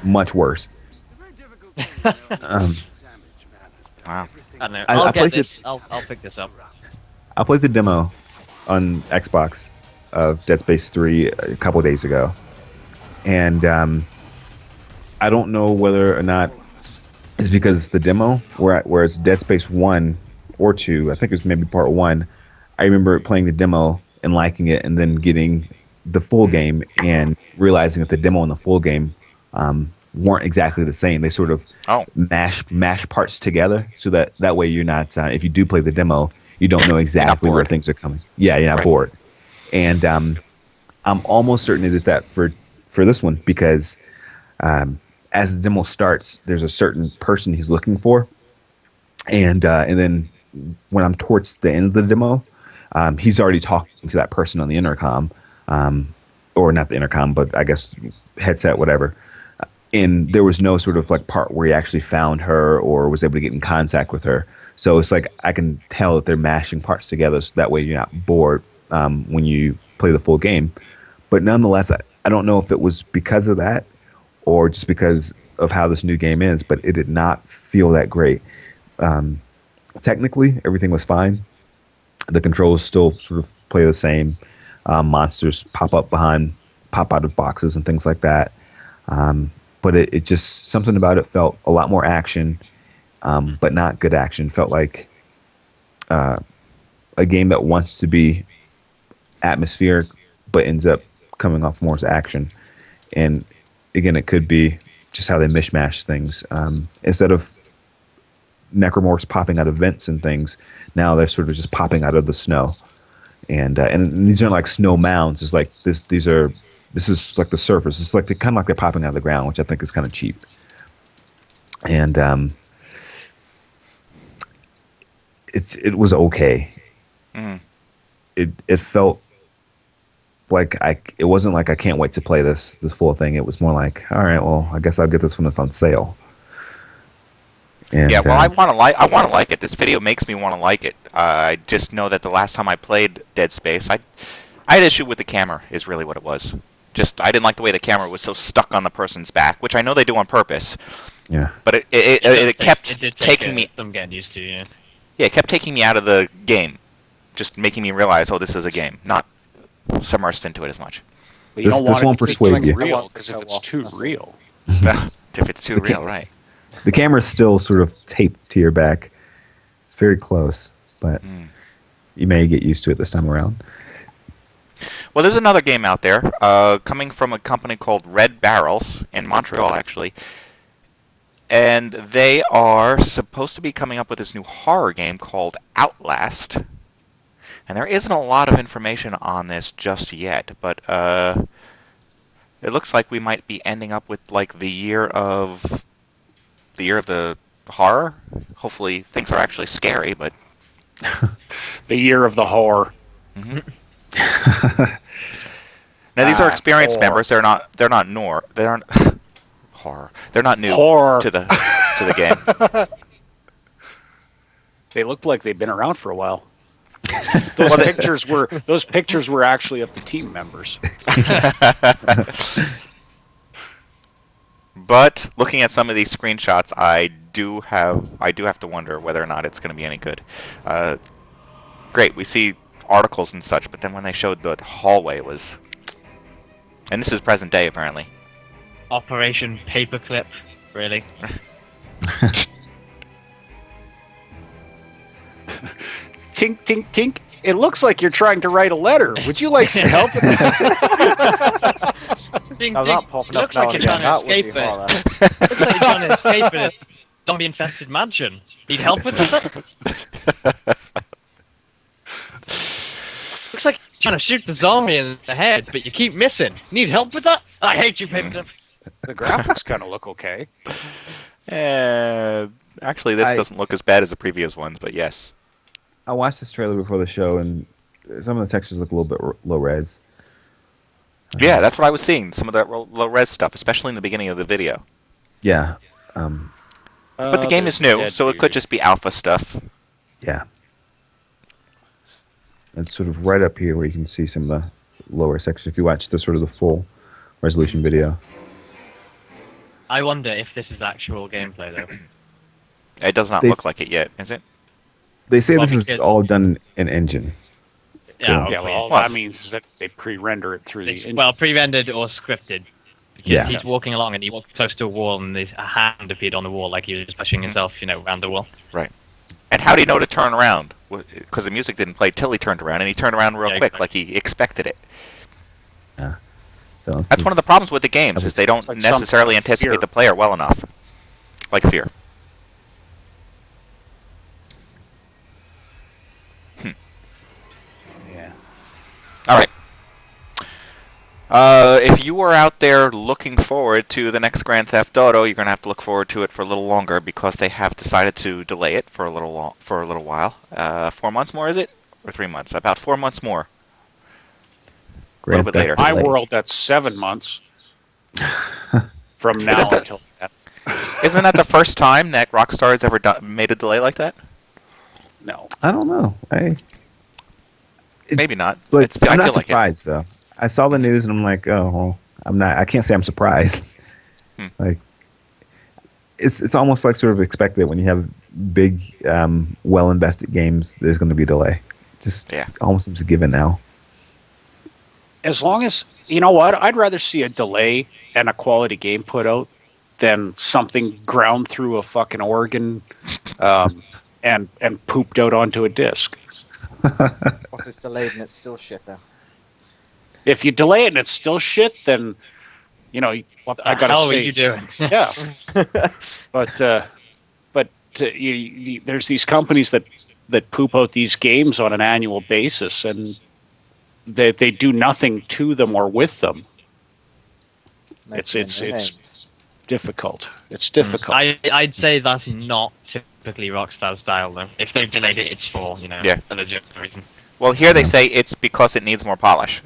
E: much worse.
A: Wow.
D: I don't know. I'll pick this up.
E: I played the demo on Xbox of Dead Space 3 a couple of days ago, and I don't know whether or not it's because it's the demo where it's Dead Space 1 or 2. I think it was maybe part 1. I remember playing the demo and liking it, and then getting the full game and realizing that the demo and the full game weren't exactly the same. They sort of mash parts together, so that way you're not, if you do play the demo, you don't know exactly where things are coming. Yeah, you're not bored. And I'm almost certain they did that for this one, because as the demo starts, there's a certain person he's looking for, and then when I'm towards the end of the demo, he's already talking to that person on the intercom, or not the intercom, but I guess headset, whatever. And there was no sort of like part where he actually found her or was able to get in contact with her. So it's like I can tell that they're mashing parts together, so that way you're not bored when you play the full game. But nonetheless, I don't know if it was because of that or just because of how this new game is, but it did not feel that great. Technically, everything was fine. The controls still sort of play the same. Monsters pop out of boxes and things like that. But it just, something about it felt a lot more action, but not good action. Felt like a game that wants to be atmospheric, but ends up coming off more as action. And again, it could be just how they mishmash things. Instead of necromorphs popping out of vents and things, now they're sort of just popping out of the snow. And these aren't like snow mounds. It's like this is like the surface. It's like kind of like they're popping out of the ground, which I think is kind of cheap. And it was okay. It felt like it wasn't like I can't wait to play this full thing. It was more like, all right, well, I guess I'll get this when it's on sale. And,
A: yeah, well, I want to like it. This video makes me want to like it. I just know that the last time I played Dead Space, I had issue with the camera. Is really what it was. Just I didn't like the way the camera was so stuck on the person's back, which I know they do on purpose.
E: Yeah.
A: But it kept taking me.
D: I'm getting used to. Yeah.
A: Yeah, it kept taking me out of the game, just making me realize, oh, this is a game, not submersed into it as much.
F: But you don't
E: this
F: want
E: won't persuade you.
F: Real, because if it's too real,
A: if it's too real, right?
E: The camera's still sort of taped to your back. It's very close, but you may get used to it this time around.
A: Well, there's another game out there coming from a company called Red Barrels in Montreal, actually. And they are supposed to be coming up with this new horror game called Outlast. And there isn't a lot of information on this just yet, but it looks like we might be ending up with like the year of the horror. Hopefully things are actually scary, but
F: The year of the horror.
A: mm-hmm. Now these are experienced members. They're not They aren't horror. They're not new to the game.
F: They look like they've been around for a while. Those pictures were actually of the team members.
A: But looking at some of these screenshots, I do have to wonder whether or not it's going to be any good. Great, we see articles and such, but then when they showed the hallway, it was, and this is present day apparently.
D: Operation Paperclip, really?
F: Tink, tink, tink. It looks like you're trying to write a letter. Would you like some help with that?
D: Ding,
C: How's
D: ding.
C: that popping
D: It looks
C: up
D: like
C: now
D: you're
C: and
D: trying
C: again?
D: to
C: That would
D: escape
C: be
D: it.
C: horror.
D: Looks like you're trying to escape a zombie-infested mansion. Need help with that? Looks like you're trying to shoot the zombie in the head, but you keep missing. Need help with that? I hate you, Paperclip.
F: The graphics kind of look okay.
A: Actually, this doesn't look as bad as the previous ones, but yes.
E: I watched this trailer before the show, and some of the textures look a little bit low res.
A: Yeah, that's what I was seeing. Some of that low res stuff, especially in the beginning of the video.
E: Yeah.
A: But the game is new, so it could just be alpha stuff.
E: Yeah. It's sort of right up here where you can see some of the lower sections if you watch the sort of the full resolution video.
D: I wonder if this is actual gameplay, though.
A: It does not look like it yet, is it?
E: They say
D: Well,
E: this is all done in engine.
D: Yeah,
F: Yeah, well, all that means is that they pre-render it through the engine.
D: well, pre-rendered or scripted. Because
E: Yeah.
D: he's walking along and he walked close to a wall and a hand appeared on the wall like he was pushing himself, around the wall.
A: Right. And how do you know to turn around? Because the music didn't play till he turned around, and he turned around real quick, like he expected it.
E: Yeah. So
A: That's one of the problems with the games, is they don't
F: like
A: necessarily
F: some
A: anticipate
F: Fear.
A: the player well enough. Like Fear.
F: Yeah.
A: All right. If you are out there looking forward to the next Grand Theft Auto, you're going to have to look forward to it for a little longer because they have decided to delay it for a little while. 4 months more, is it? Or 3 months? About 4 months more. A little bit later.
F: My world, that's 7 months from now until then.
A: Isn't that the first time that Rockstar has ever made a delay like that?
F: No.
E: I don't know.
A: Maybe not.
E: It's like,
A: I
E: I'm not
A: feel like it.
E: surprised though. I saw the news and I'm like, oh, well, I'm not. I can't say I'm surprised. Like, it's almost like sort of expected when you have big, well invested games. There's going to be a delay. Just almost seems a given now.
F: As long as, you know what, I'd rather see a delay and a quality game put out than something ground through a fucking organ and pooped out onto a disc.
C: What if it's delayed and it's still shit though?
F: If you delay it and it's still shit, then,
D: What the
F: I gotta
D: hell
F: say,
D: are you doing?
F: yeah. But there's these companies that poop out these games on an annual basis, and they do nothing to them or with them. It's difficult. It's difficult.
D: I'd say that's not typically Rockstar style, though. If they've delayed it, it's for, a legitimate reason.
A: Well, here they say it's because it needs more polish.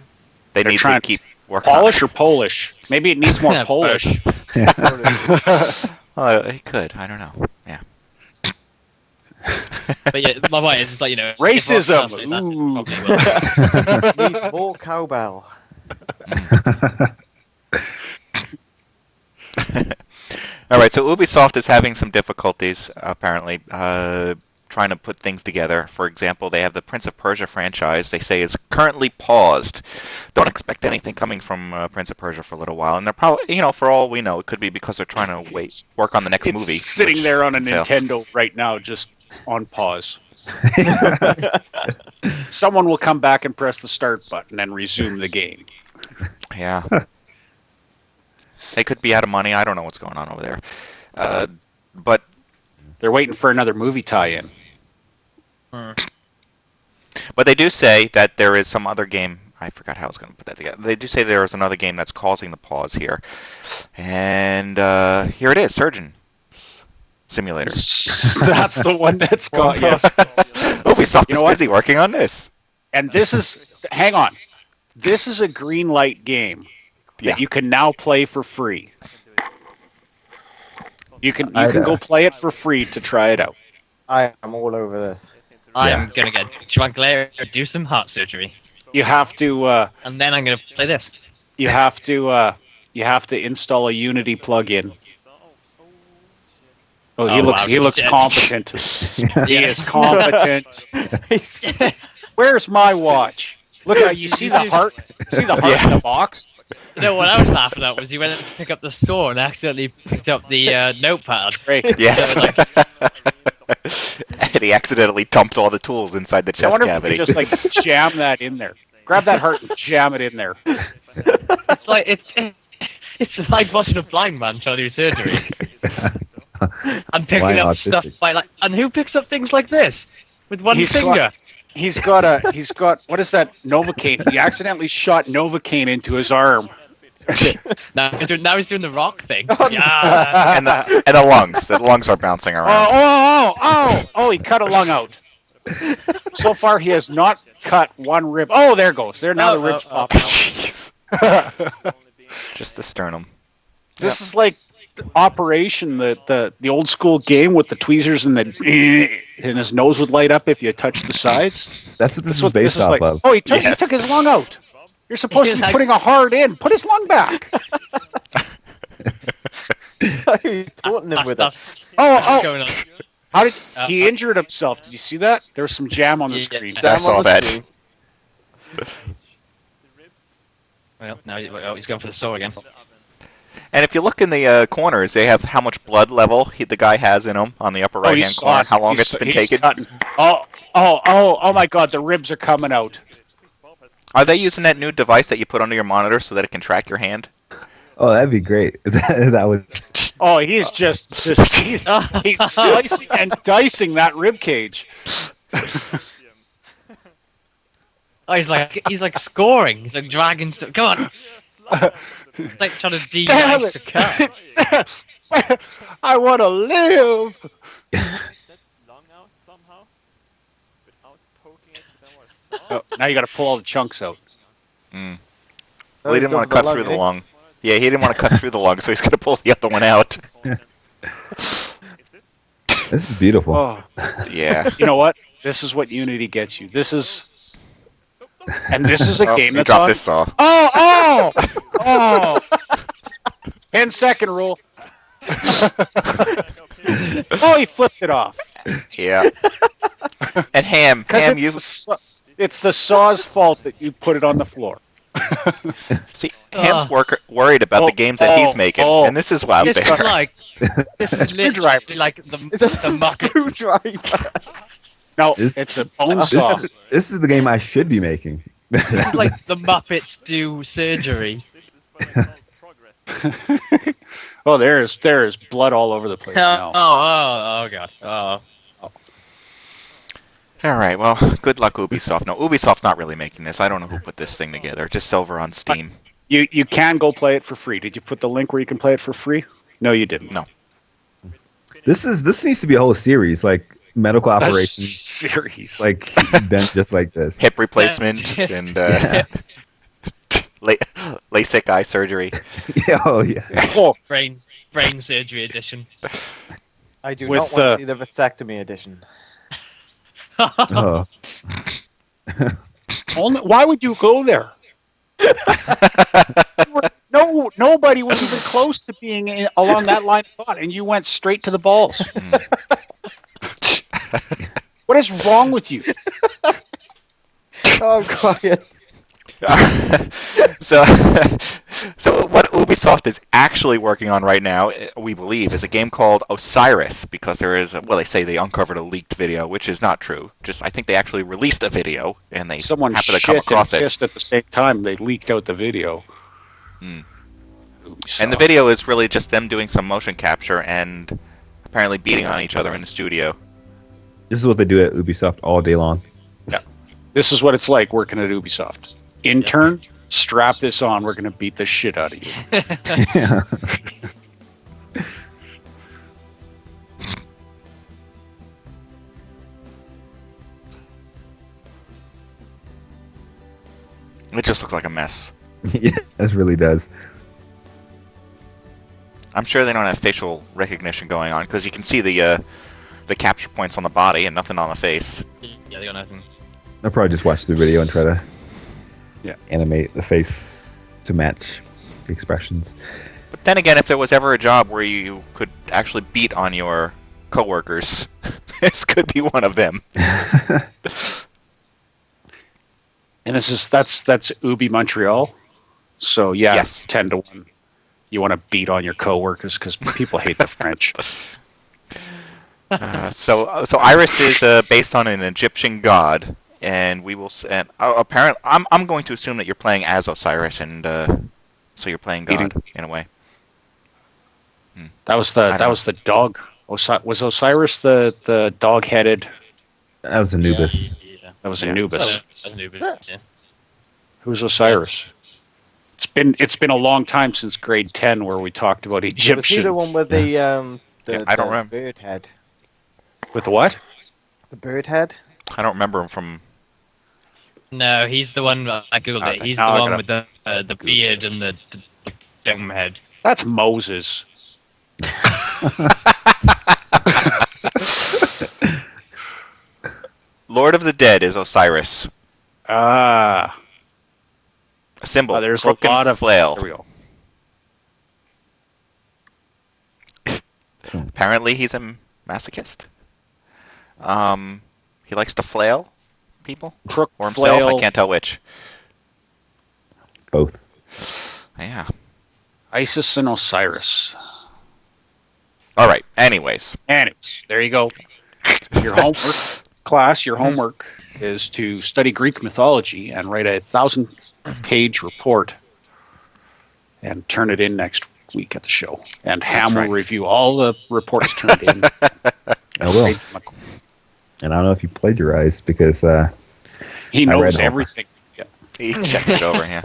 A: They're need to keep working
F: Polish
A: on
F: or Polish? Maybe it needs more Polish.
A: Oh, it could. I don't know. Yeah.
D: But yeah, my point is just like,
F: Racism!
D: if Rockstar say that, it probably will.
C: Needs more cowbell.
A: All right, so Ubisoft is having some difficulties, apparently, trying to put things together. For example, they have the Prince of Persia franchise they say is currently paused. Don't expect anything coming from Prince of Persia for a little while. And they're probably, for all we know, it could be because they're trying to work on the next movie.
F: It's sitting there on a Nintendo right now, just on pause. someone will come back and press the start button and resume the game.
A: Yeah. They could be out of money. I don't know what's going on over there. But
F: They're waiting for another movie tie-in.
A: But they do say that there is some other game. I forgot how I was going to put that together. They do say there is another game that's causing the pause here. And here it is, Surgeon Simulator.
F: That's the one that's got, yes.
A: Ubisoft is busy working on this.
F: And this is, hang on. This is a green light game that you can now play for free. You can go play it for free to try it out.
C: I am all over this.
D: I'm gonna get drunk later, do some heart surgery.
F: You have to.
D: And then I'm gonna play this.
F: You have to. You have to install a Unity plugin. Oh, he looks competent. He is competent. Where's my watch? Look at you. See the heart? See the heart in the box?
D: You know what I was laughing at was he went to pick up the saw and accidentally picked up the notepad.
A: Yes. And he accidentally dumped all the tools inside the chest cavity.
F: I wonder if you could just jam that in there. Grab that heart and jam it in there.
D: It's like watching a blind man trying to do surgery. I'm picking up stuff and who picks up things like this with one finger?
F: He's got what is that, Novocaine? He accidentally shot Novocaine into his arm.
D: now he's doing the rock thing.
A: Yeah. and the lungs. The lungs are bouncing around.
F: Oh, he cut a lung out. So far he has not cut one rib. Oh, there goes. Now the ribs pop out.
A: Jeez. Just the sternum.
F: This is like Operation, the old school game with the tweezers and his nose would light up if you touch the sides.
E: That's what this is based off of.
F: Oh, he took his lung out. You're supposed to be putting a heart in. Put his lung back.
C: He's taunting him with it.
F: Oh. How did he injured himself? Did you see that? There was some jam on the screen.
A: I saw that.
D: Well, now he's going for the saw again.
A: And if you look in the corners, they have how much blood level the guy has in him on the upper right-hand corner, how long it's been taken.
F: Oh my God, the ribs are coming out.
A: Are they using that new device that you put under your monitor so that it can track your hand?
E: Oh, that'd be great. That would.
F: Oh, he's he's slicing and dicing that rib cage.
D: Oh, he's like scoring. He's like dragging stuff. Come on. It's like trying to de-ice a cat.
F: I want to live. Oh, now you got to pull all the chunks out.
A: Well, he didn't want to cut through the lung. Yeah, he didn't want to cut through the lung, so he's going to pull the other one out.
E: This is beautiful.
F: Oh.
A: Yeah.
F: You know what? This is what Unity gets you. This is a game that's
A: dropped
F: on.
A: This saw.
F: Oh! 10-second rule. Oh, he flipped it off.
A: Yeah. And Ham,
F: it's the saw's fault that you put it on the floor.
A: See, Ham's worried about the games that he's making, and this is out
D: this
A: there.
D: This is literally like the Muppet
C: screwdriver.
F: No, it's a bone saw.
E: This is the game I should be making.
D: It's like the Muppets do surgery.
F: Oh, there is blood all over the place now.
D: Oh God. Oh.
A: All right, well, good luck, Ubisoft. No, Ubisoft's not really making this. I don't know who put this thing together. It's just over on Steam.
F: You can go play it for free. Did you put the link where you can play it for free? No, you didn't.
A: No.
E: This needs to be a whole series, like medical operations.
F: Series.
E: Like then just like this.
A: Hip replacement and LASIK eye surgery.
E: Oh yeah.
F: Oh.
D: Brain surgery edition.
C: I do not want to see the vasectomy edition.
E: Oh.
F: Why would you go there? Nobody was even close to being along that line of thought, and you went straight to the balls. What is wrong with you?
C: Oh, quiet.
A: So what Ubisoft is actually working on right now, we believe, is a game called Osiris, because there is, they say they uncovered a leaked video, which is not true. Just, I think they actually released a video, and they
F: Someone
A: happened to come across
F: and
A: it.
F: pissed at the same time. They leaked out the video.
A: And the video is really just them doing some motion capture and apparently beating on each other in the studio.
E: This is what they do at Ubisoft all day long.
F: Yeah. This is what it's like working at Ubisoft. Intern, strap this on. We're going to beat the shit out of you.
E: Yeah.
A: It just looks like a mess.
E: Yeah, this really does.
A: I'm sure they don't have facial recognition going on, because you can see the capture points on the body and nothing on the face.
D: Yeah, they got nothing.
E: I'll probably just watch the video and try to
F: Yeah.
E: animate the face to match the expressions.
A: But then again, if there was ever a job where you could actually beat on your coworkers, this could be one of them.
F: And that's Ubi Montreal. So yeah,
A: Yes.
F: 10-1. You want to beat on your coworkers because people hate the French.
A: So Iris is based on an Egyptian god, and we will. And apparently, I'm going to assume that you're playing as Osiris, and so you're playing God in a way.
F: That was the dog. Was Osiris the dog-headed?
E: That was Anubis.
D: Yeah.
F: That was
A: Yeah.
F: Anubis.
D: That's new, yeah.
F: Who's Osiris? It's been a long time since grade 10 where we talked about
C: Was he
F: Egyptian.
C: the one with the
A: Yeah, I don't
C: the
A: remember.
C: bird head?
F: With the what?
C: The bird head?
A: I don't remember him from.
D: No, he's the one. I googled it. He's the
F: now I
D: one
F: gotta-
D: with the beard and the dome head.
F: That's Moses.
A: Lord of the Dead is Osiris.
F: Ah,
A: A symbol.
F: there's a
A: broken
F: lot of
A: flail.
F: There we go.
A: Apparently, he's a masochist. He likes to flail people
F: Crook,
A: or himself.
F: flail,
A: I can't tell which.
E: Both.
A: Yeah.
F: Isis and Osiris.
A: All right. Anyways.
F: Anyways, there you go. Your homework, class, your homework is to study Greek mythology and write a 1,000-page report and turn it in next week at the show. And Ham
A: right.
F: will review all the reports turned in.
E: I will. And I don't know if you plagiarized because
F: He
E: I read
F: knows
E: Homer.
F: everything. Yeah.
A: He checks it over, yeah.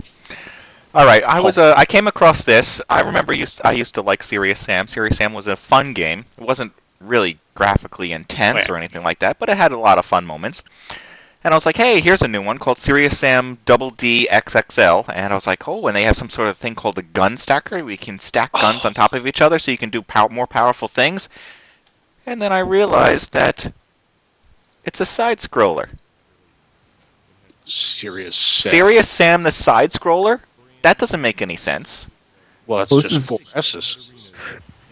A: All right, I came across this. I remember I used to like Serious Sam. Serious Sam was a fun game. It wasn't really graphically intense or anything like that, but it had a lot of fun moments. And I was like, hey, here's a new one called Serious Sam Double D XXL. And I was like, oh, and they have some sort of thing called a GunStacker. We can stack guns on top of each other so you can do more powerful things. And then I realized that it's a side-scroller.
F: Serious
A: Serious Sam the side-scroller? That doesn't make any sense.
F: Well, it's
E: Well, this
F: just
E: is-
F: 4 S's.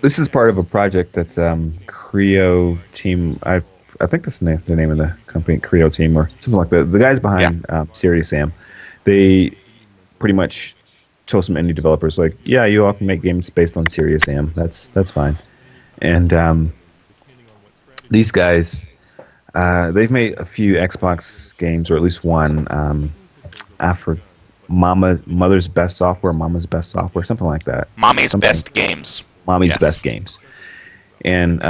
E: this is part of a project that's Creo Team. I think that's the name of the company, Creo Team, or something like that. The guys behind Serious Sam, they pretty much told some indie developers like, yeah, you all can make games based on Serious Sam. That's fine. And these guys, they've made a few Xbox games, or at least one, after Mother's Best Software, Mama's Best Software, something like that.
A: Mommy's
E: Something.
A: Best Games.
E: Mommy's
A: Yes.
E: Best Games. And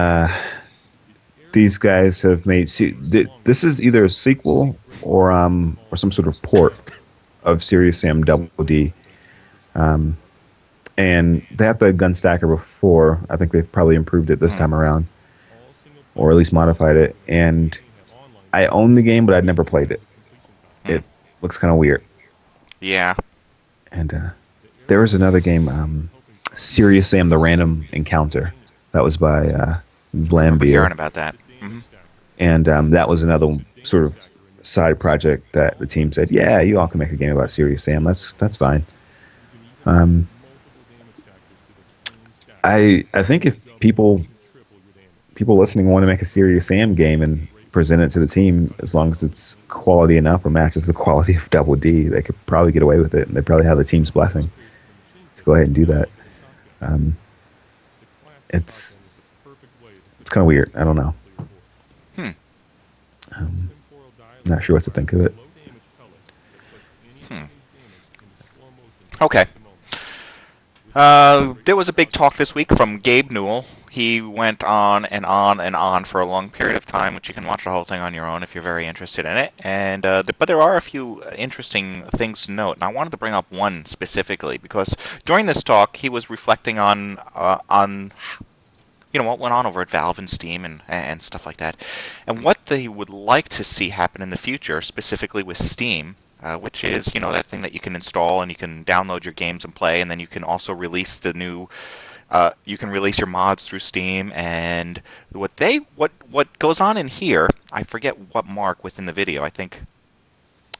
E: these guys have made... this is either a sequel or some sort of port of Serious Sam Double D. And they had the GunStacker before. I think they've probably improved it this time around. Or at least modified it. And I own the game, but I'd never played it. It looks kind of weird.
A: Yeah.
E: And there was another game, Serious Sam: The Random Encounter. That was by
A: Remember
E: Vlambeer.
A: hearing about that. Mhm.
E: And that was another sort of side project that the team said, yeah, you all can make a game about Serious Sam. That's fine. I think if people listening want to make a Serious Sam game and present it to the team, as long as it's quality enough or matches the quality of Double D, they could probably get away with it, and they probably have the team's blessing to go ahead and do that. It's kind of weird. I don't know. Not sure what to think of it.
A: Okay. There was a big talk this week from Gabe Newell. He went on and on and on for a long period of time, which you can watch the whole thing on your own if you're very interested in it. And but there are a few interesting things to note, and I wanted to bring up one specifically because during this talk he was reflecting on what went on over at Valve and Steam and stuff like that, and what they would like to see happen in the future, specifically with Steam. Which is, that thing that you can install and you can download your games and play, and then you can also release the new, you can release your mods through Steam. And what goes on in here, I forget what mark within the video. I think,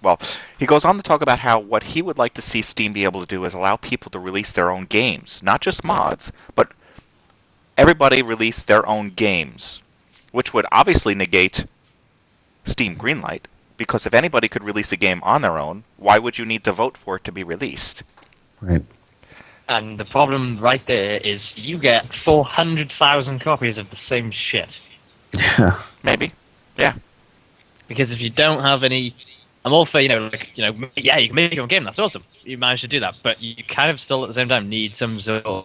A: well, he goes on to talk about how what he would like to see Steam be able to do is allow people to release their own games, not just mods, but everybody release their own games, which would obviously negate Steam Greenlight. Because if anybody could release a game on their own, why would you need to vote for it to be released?
E: Right.
D: And the problem right there is you get 400,000 copies of the same shit.
E: Yeah.
A: Maybe. Yeah.
D: Because if you don't have any... I'm all for, yeah, you can make your own game, that's awesome. You managed to do that. But you kind of still, at the same time, need some sort of,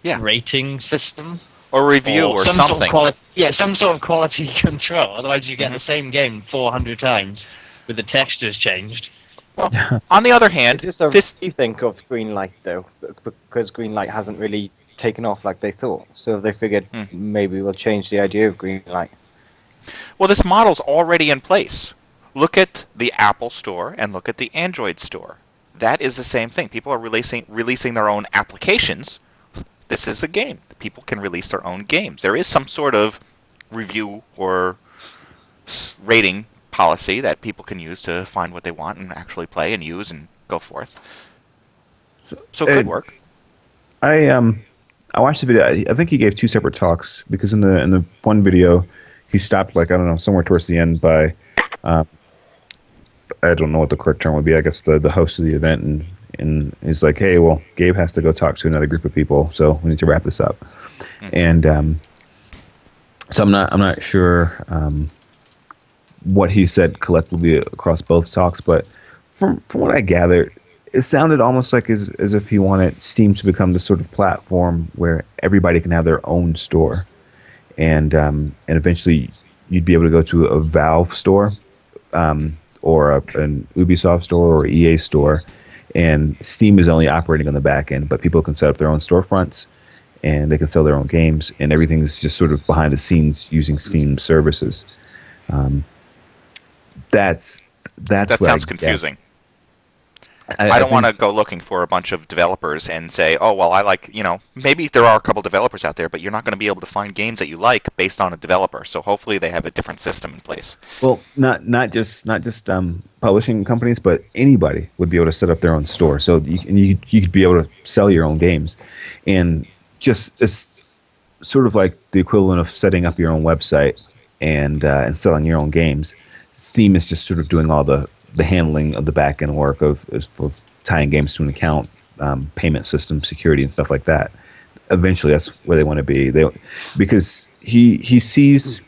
D: rating system.
A: Or review or something.
D: Some sort of quality control. Otherwise, you get the same game 400 times with the textures changed.
A: Well, on the other hand,
C: It's just you think of Greenlight though, because Greenlight hasn't really taken off like they thought. So they figured maybe we'll change the idea of Greenlight.
A: Well, this model's already in place. Look at the Apple Store and look at the Android Store. That is the same thing. People are releasing their own applications. This is a game. People can release their own games. There is some sort of review or rating policy that people can use to find what they want and actually play and use and go forth. So it could work.
E: I watched the video. I think he gave two separate talks because in the one video he stopped somewhere towards the end by I don't know what the correct term would be. I guess the host of the event and he's like, hey, well, Gabe has to go talk to another group of people, so we need to wrap this up. And so I'm not sure what he said collectively across both talks, but from what I gathered, it sounded almost like as if he wanted Steam to become this sort of platform where everybody can have their own store, and eventually you'd be able to go to a Valve store, or an Ubisoft store or EA store. And Steam is only operating on the back end, but people can set up their own storefronts and they can sell their own games, and everything is just sort of behind the scenes using Steam services. That
A: sounds confusing. I don't want to go looking for a bunch of developers and say, oh, well, I like, maybe there are a couple developers out there, but you're not going to be able to find games that you like based on a developer. So hopefully they have a different system in place.
E: Well, not just publishing companies, but anybody would be able to set up their own store. So you could be able to sell your own games, and just it's sort of like the equivalent of setting up your own website and selling your own games. Steam is just sort of doing all the handling of the back end work of tying games to an account, payment system, security, and stuff like that. Eventually, that's where they want to be. Because he sees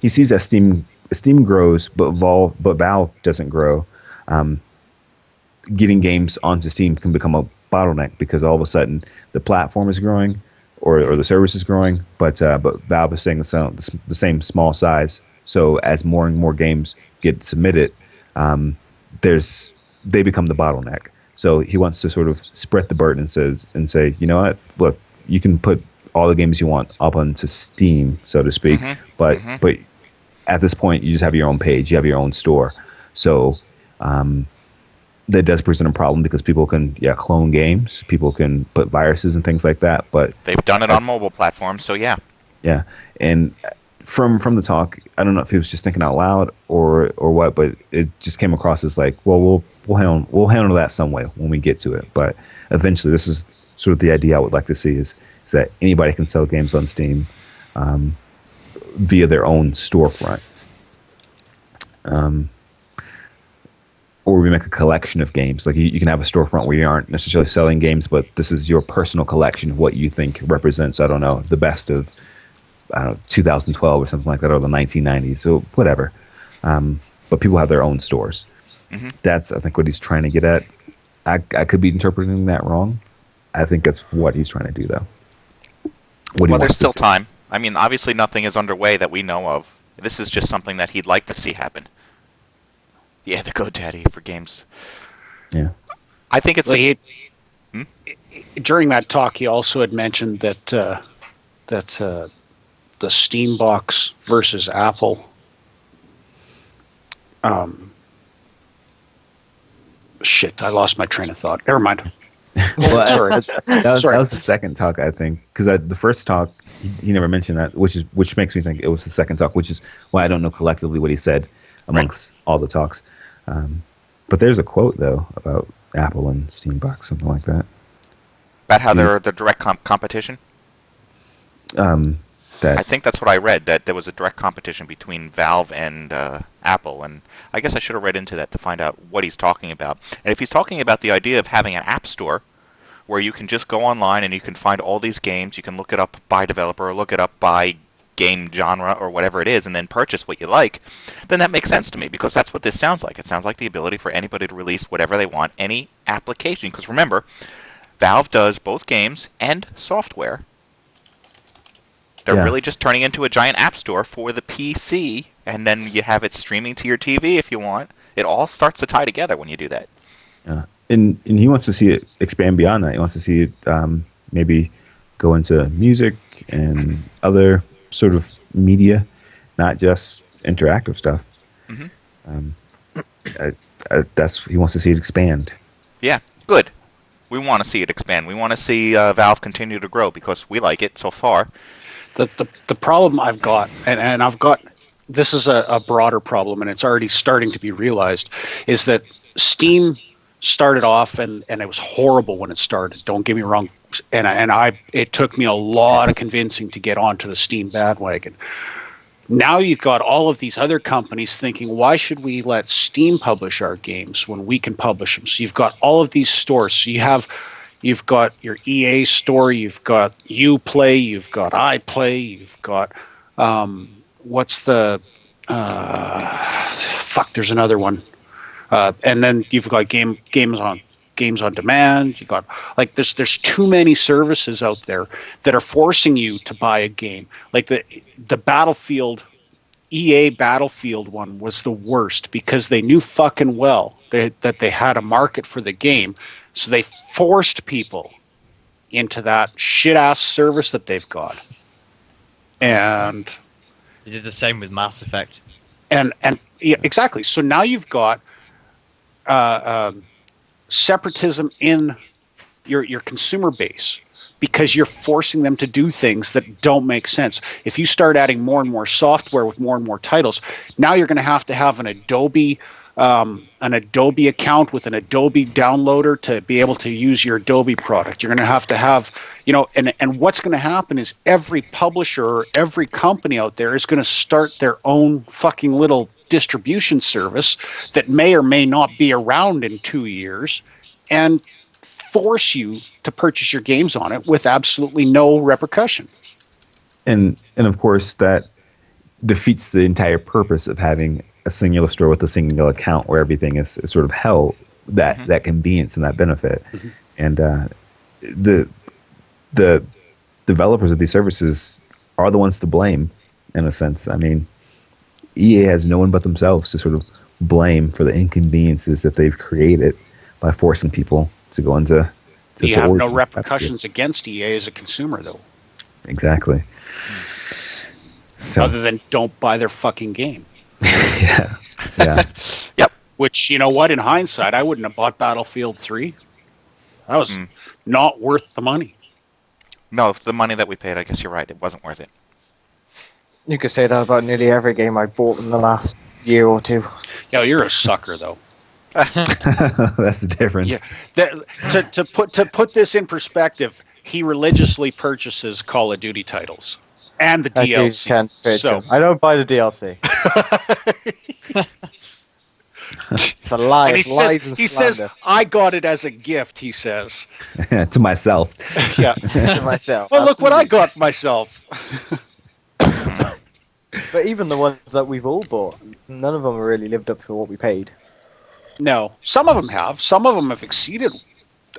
E: that Steam grows, but Valve doesn't grow. Getting games onto Steam can become a bottleneck because all of a sudden the platform is growing, or the service is growing, but Valve is staying the same small size. So as more and more games get submitted, they become the bottleneck. So he wants to sort of spread the burden and say, you know what, look, you can put all the games you want up onto Steam, so to speak, but at this point you just have your own page, you have your own store. So that does present a problem because people can clone games, people can put viruses and things like that. But
A: they've done it on mobile platforms, so yeah.
E: Yeah, and from the talk, I don't know if he was just thinking out loud or what, but it just came across as like, well, we'll handle that some way when we get to it. But eventually, this is sort of the idea I would like to see is that anybody can sell games on Steam via their own storefront. or we make a collection of games. Like you can have a storefront where you aren't necessarily selling games, but this is your personal collection of what you think represents, I don't know, the best of 2012 or something like that, or the 1990s, so whatever. But people have their own stores. Mm-hmm. That's, I think, what he's trying to get at. I could be interpreting that wrong. I think that's what he's trying to do, though.
A: Well, there's still time. I mean, obviously nothing is underway that we know of. This is just something that he'd like to see happen. Yeah, the GoDaddy for games. Yeah. I think it's...
F: Well, during that talk, he also had mentioned that the Steam box versus Apple... shit, I lost my train of thought. Never mind.
E: Well, sorry. That was the second talk, I think, because the first talk he never mentioned that, which makes me think it was the second talk, which is why I don't know collectively what he said amongst all the talks. But there's a quote though about Apple and Steambox, something like that.
A: About how they're the direct competition. I think that's what I read, that there was a direct competition between Valve and Apple, and I guess I should have read into that to find out what he's talking about. And if he's talking about the idea of having an app store where you can just go online and you can find all these games, you can look it up by developer, or look it up by game genre or whatever it is, and then purchase what you like, then that makes sense to me, because that's what this sounds like. It sounds like the ability for anybody to release whatever they want, any application, because remember, Valve does both games and software. They're really just turning into a giant app store for the PC, and then you have it streaming to your TV if you want. It all starts to tie together when you do that.
E: Yeah, and he wants to see it expand beyond that. He wants to see it maybe go into music and other sort of media, not just interactive stuff. Mm-hmm. He wants to see it expand.
A: Yeah, good. We want to see it expand. We want to see Valve continue to grow because we like it so far.
F: The problem I've got, and I've got, this is a broader problem, and it's already starting to be realized, is that Steam started off, and it was horrible when it started. Don't get me wrong, it took me a lot of convincing to get onto the Steam bandwagon. Now you've got all of these other companies thinking, why should we let Steam publish our games when we can publish them? So you've got all of these stores. So you've got your EA store, you've got Uplay, you've got iPlay, you've got what's the there's another one, and then you've got games on demand. You've got there's too many services out there that are forcing you to buy a game. Like the Battlefield, EA Battlefield one was the worst because they knew fucking well that they had a market for the game. So they forced people into that shit-ass service that they've got. And
D: they did the same with Mass Effect.
F: And yeah, exactly. So now you've got separatism in your consumer base because you're forcing them to do things that don't make sense. If you start adding more and more software with more and more titles, now you're going to have an Adobe account with an Adobe downloader to be able to use your Adobe product. You're going to have, and what's going to happen is every publisher or every company out there is going to start their own fucking little distribution service that may or may not be around in 2 years and force you to purchase your games on it with absolutely no repercussion.
E: And of course that defeats the entire purpose of having a singular store with a single account where everything is sort of held, that convenience and that benefit. Mm-hmm. And the developers of these services are the ones to blame, in a sense. I mean, EA has no one but themselves to sort of blame for the inconveniences that they've created by forcing people to go into...
F: You have no repercussions against EA as a consumer, though.
E: Exactly.
F: So, other than don't buy their fucking game.
E: Yeah.
A: Yep.
F: Which, you know what, in hindsight, I wouldn't have bought Battlefield 3. That was not worth the money.
A: No, the money that we paid, I guess you're right. It wasn't worth it.
C: You could say that about nearly every game I bought in the last year or two.
F: Yeah, you're a sucker, though.
E: That's the difference.
F: Yeah. To put this in perspective, he religiously purchases Call of Duty titles and the DLC.
C: I don't buy the DLC. It's a lie.
F: And he
C: It's lies
F: says,
C: and
F: he says,
C: slander.
F: I got it as a gift, he says.
E: To myself.
F: Yeah.
C: To myself.
F: Well, look what I
C: absolutely.
F: got myself.
C: But even the ones that we've all bought, none of them really lived up to what we paid.
F: No, some of them have. Some of them have exceeded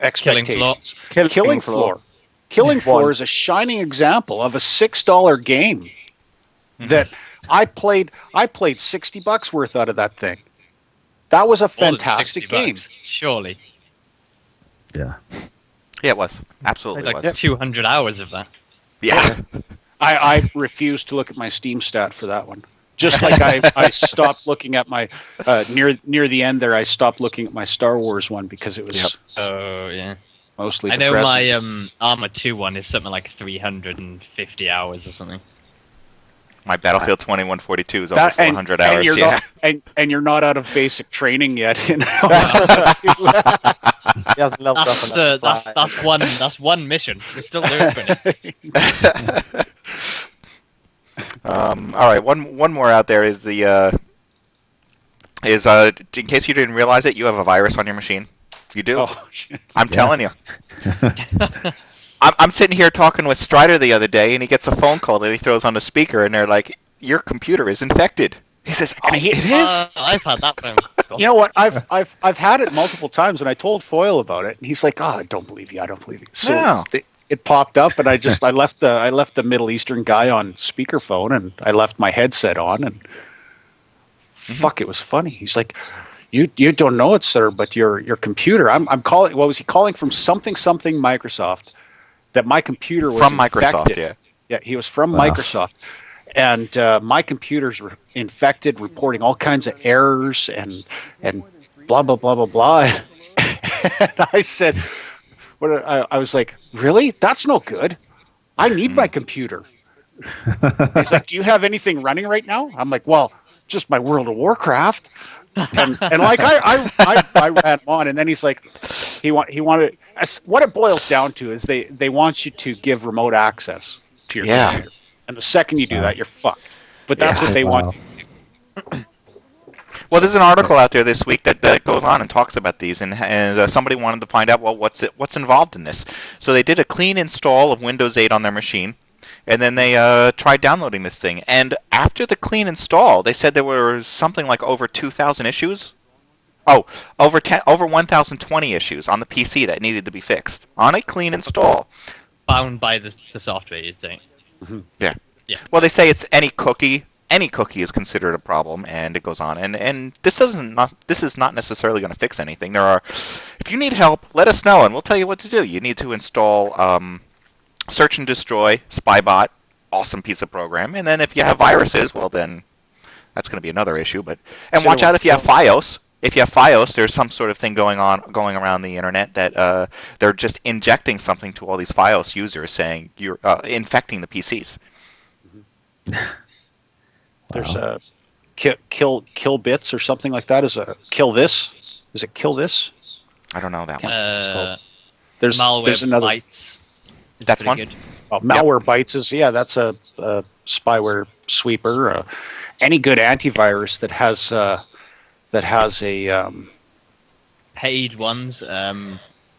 F: expectations. Killing Floor. Killing Floor is a shining example of a $6 game that I played $60 worth out of that thing. That was a fantastic game.
D: Surely.
E: Yeah.
A: Yeah, it was. Absolutely
D: Like
A: was.
D: 200 hours of that.
A: Yeah.
F: I refused to look at my Steam stat for that one. Just like I stopped looking at my near the end there. I stopped looking at my Star Wars one because it was
D: Oh yeah.
F: mostly.
D: I know
F: depressing.
D: my Arma 2 one is something like 350 hours or something.
A: My Battlefield 2142 is over 400 hours.
F: You're
A: Yeah.
F: not, and you're not out of basic training yet. You know?
C: He hasn't leveled up enough.
D: That's one mission. We're still doing it.
A: All right, one more out there is in case you didn't realize it, you have a virus on your machine. You do.
F: Oh, shit.
A: I'm telling you. I'm sitting here talking with Stryder the other day, and he gets a phone call that he throws on the speaker, and they're like, "Your computer is infected." He says, "It is."
D: I've had that phone call.
F: You know what? I've had it multiple times, and I told Foyle about it, and he's like, "Oh, I don't believe you. I don't believe you." So
A: No.
F: it popped up, and I left the Middle Eastern guy on speakerphone, and I left my headset on, and fuck, it was funny. He's like, "You don't know it, sir, but your computer." I'm calling. What was he calling from? Something Microsoft. That my computer was
A: From Microsoft,
F: infected. Yeah, he was from
E: Wow.
F: Microsoft. And my computers were infected, reporting all kinds of errors and blah, blah, blah, blah, blah. And I said, I was like, really? That's no good. I need my computer. He's like, do you have anything running right now? I'm like, well, just my World of Warcraft. And like I ran on, and then he's like, he wanted. What it boils down to is they want you to give remote access to your computer, and the second you do that, you're fucked. But that's what they want.
A: Well, there's an article out there this week that goes on and talks about these, and somebody wanted to find out, well, what's involved in this. So they did a clean install of Windows 8 on their machine, and then they tried downloading this thing. And after the clean install, they said there were something like over 2,000 issues. Oh, over 1,020 issues on the PC that needed to be fixed on a clean install.
D: Bound by the software, you'd say.
A: Yeah.
D: Yeah.
A: Well, they say it's any cookie. Any cookie is considered a problem, and it goes on. And this is not necessarily going to fix anything. If you need help, let us know, and we'll tell you what to do. You need to install Search and Destroy, Spybot, awesome piece of program. And then if you have viruses, well, then that's going to be another issue. And watch out if you have FiOS. If you have FiOS, there's some sort of thing going around the internet that they're just injecting something to all these FiOS users, saying you're infecting the PCs.
F: There's a kill bits or something like that. Is it kill this?
A: I don't know that one.
F: It's called.
D: There's
F: another.
D: Bytes.
A: That's one.
D: Good.
F: Malware Bytes is that's a spyware sweeper. Any good antivirus that has a
D: Paid ones.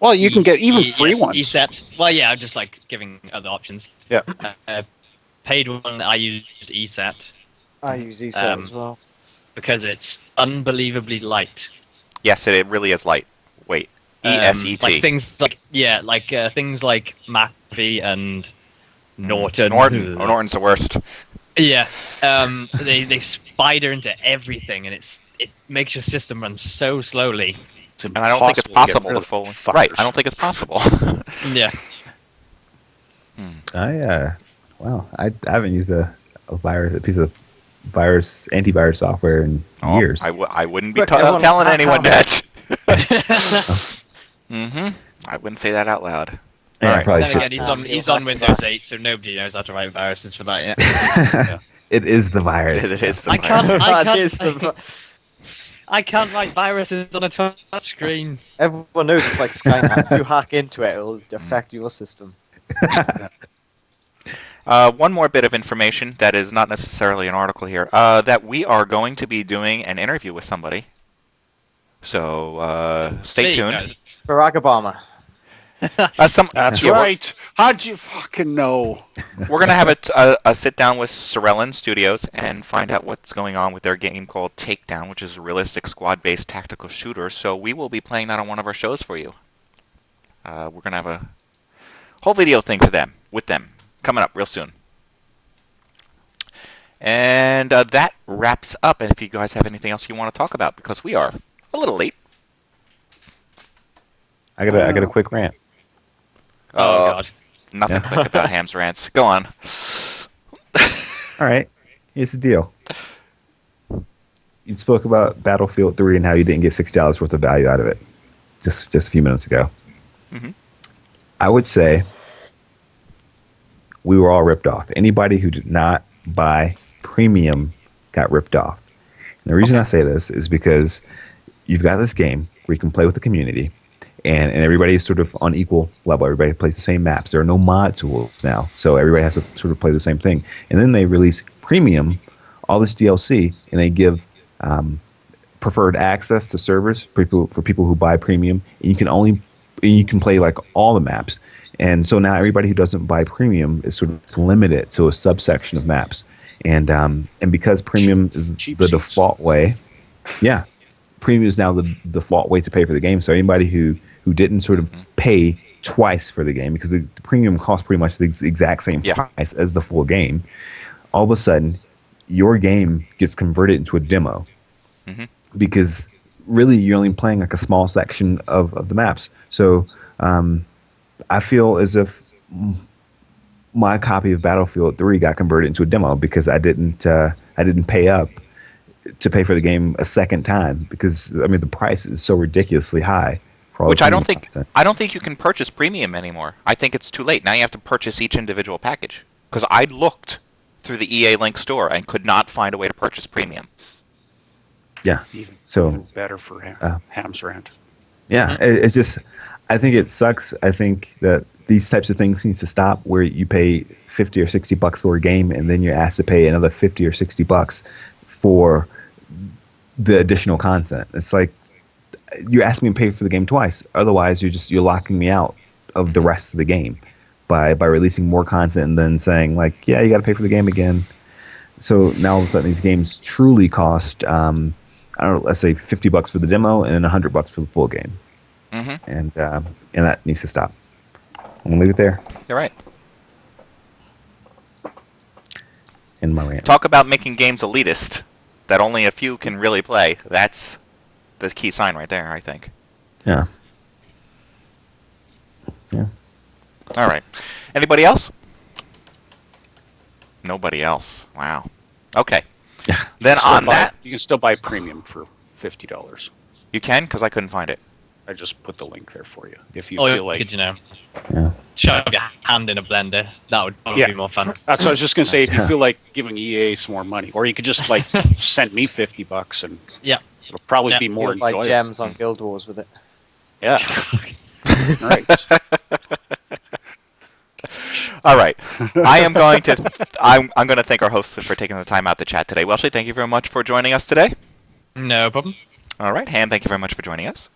F: well, you can get even free ones.
D: ESET. Well, yeah, I'm just like giving other options.
F: Yeah.
D: Paid one, I used ESET.
C: I use ESET as well.
D: Because it's unbelievably light.
A: Yes, it really is light. Wait, ESET.
D: Like things like McAfee and Norton.
A: Norton's the worst.
D: Yeah, they spider into everything, and it makes your system run so slowly.
A: And I don't think it's possible to fully. Right, I don't think it's possible.
D: Yeah.
E: Wow, I haven't used a piece of antivirus software in years.
A: I wouldn't be telling anyone that. I wouldn't say that out loud.
E: Yeah,
A: All right.
E: probably
D: Then
E: should.
D: again, he's on Windows 8, so nobody knows how to write viruses for that yet.
A: Yeah.
E: It is the virus.
A: It is the
D: I
A: virus.
D: I can't write viruses on a touch screen.
C: Everyone knows it's like Skynet. If you hack into it, it'll affect your system.
A: One more bit of information that is not necessarily an article here. That we are going to be doing an interview with somebody. So stay
D: There you
A: tuned.
C: Barack Obama.
F: That's right. How'd you fucking know?
A: We're going to have a sit-down with Sorellen Studios and find out what's going on with their game called Takedown, which is a realistic squad-based tactical shooter. So we will be playing that on one of our shows for you. We're going to have a whole video thing with them, coming up real soon. And that wraps up. And if you guys have anything else you want to talk about, because we are a little late.
E: I got a quick rant.
D: Oh, God.
A: Nothing quick about Ham's rants. Go on.
E: All right. Here's the deal. You spoke about Battlefield 3 and how you didn't get $60 worth of value out of it just a few minutes ago.
A: Mm-hmm.
E: I would say we were all ripped off. Anybody who did not buy premium got ripped off. And the reason I say this is because you've got this game where you can play with the community, and everybody is sort of on equal level. Everybody plays the same maps. There are no mod tools now, so everybody has to sort of play the same thing. And then they release premium, all this DLC, and they give preferred access to servers for people who buy premium. And you can play like all the maps. And so now everybody who doesn't buy premium is sort of limited to a subsection of maps. And because premium is the default way, premium is now the default way to pay for the game. So anybody who didn't sort of pay twice for the game, because the premium costs pretty much the exact same price as the full game, all of a sudden your game gets converted into a demo. Mm-hmm. Because really you're only playing like a small section of the maps. So I feel as if my copy of Battlefield 3 got converted into a demo because I didn't pay up to pay for the game a second time, because I mean the price is so ridiculously high.
A: Which I don't think you can purchase premium anymore. I think it's too late. Now you have to purchase each individual package. Because I looked through the EA Link store and could not find a way to purchase premium.
E: Yeah.
F: Even better for Ham's rant.
E: Yeah, it's just, I think it sucks. I think that these types of things needs to stop, where you pay $50 or $60 for a game and then you're asked to pay another $50 or $60 for the additional content. It's like you're asking me to pay for the game twice. Otherwise, you're locking me out of the rest of the game by releasing more content and then saying like, yeah, you got to pay for the game again. So now all of a sudden these games truly cost, I don't know, let's say $50 for the demo and $100 for the full game. Mm-hmm. And that needs to stop. I'm gonna leave it there.
A: You're right.
E: In my rant.
A: Talk about making games elitist that only a few can really play. That's the key sign right there, I think.
E: Yeah. Yeah.
A: All right. Anybody else? Nobody else. Wow. Okay. Then on that,
F: you can still buy premium for $50.
A: You can, because I couldn't find it.
F: I just put the link there for you. If you feel like,
D: good to know.
E: Yeah.
D: Shove your hand in a blender. That would probably be more fun.
F: That's what I was just gonna say. If you feel like giving EA some more money, or you could just like send me $50 and it'll probably be more enjoyable.
C: Buy gems on Guild Wars with it.
F: Yeah. Right.
A: All right. I'm going to thank our hosts for taking the time out to chat today. Welshy, thank you very much for joining us today.
D: No problem.
A: All right. Ham, thank you very much for joining us.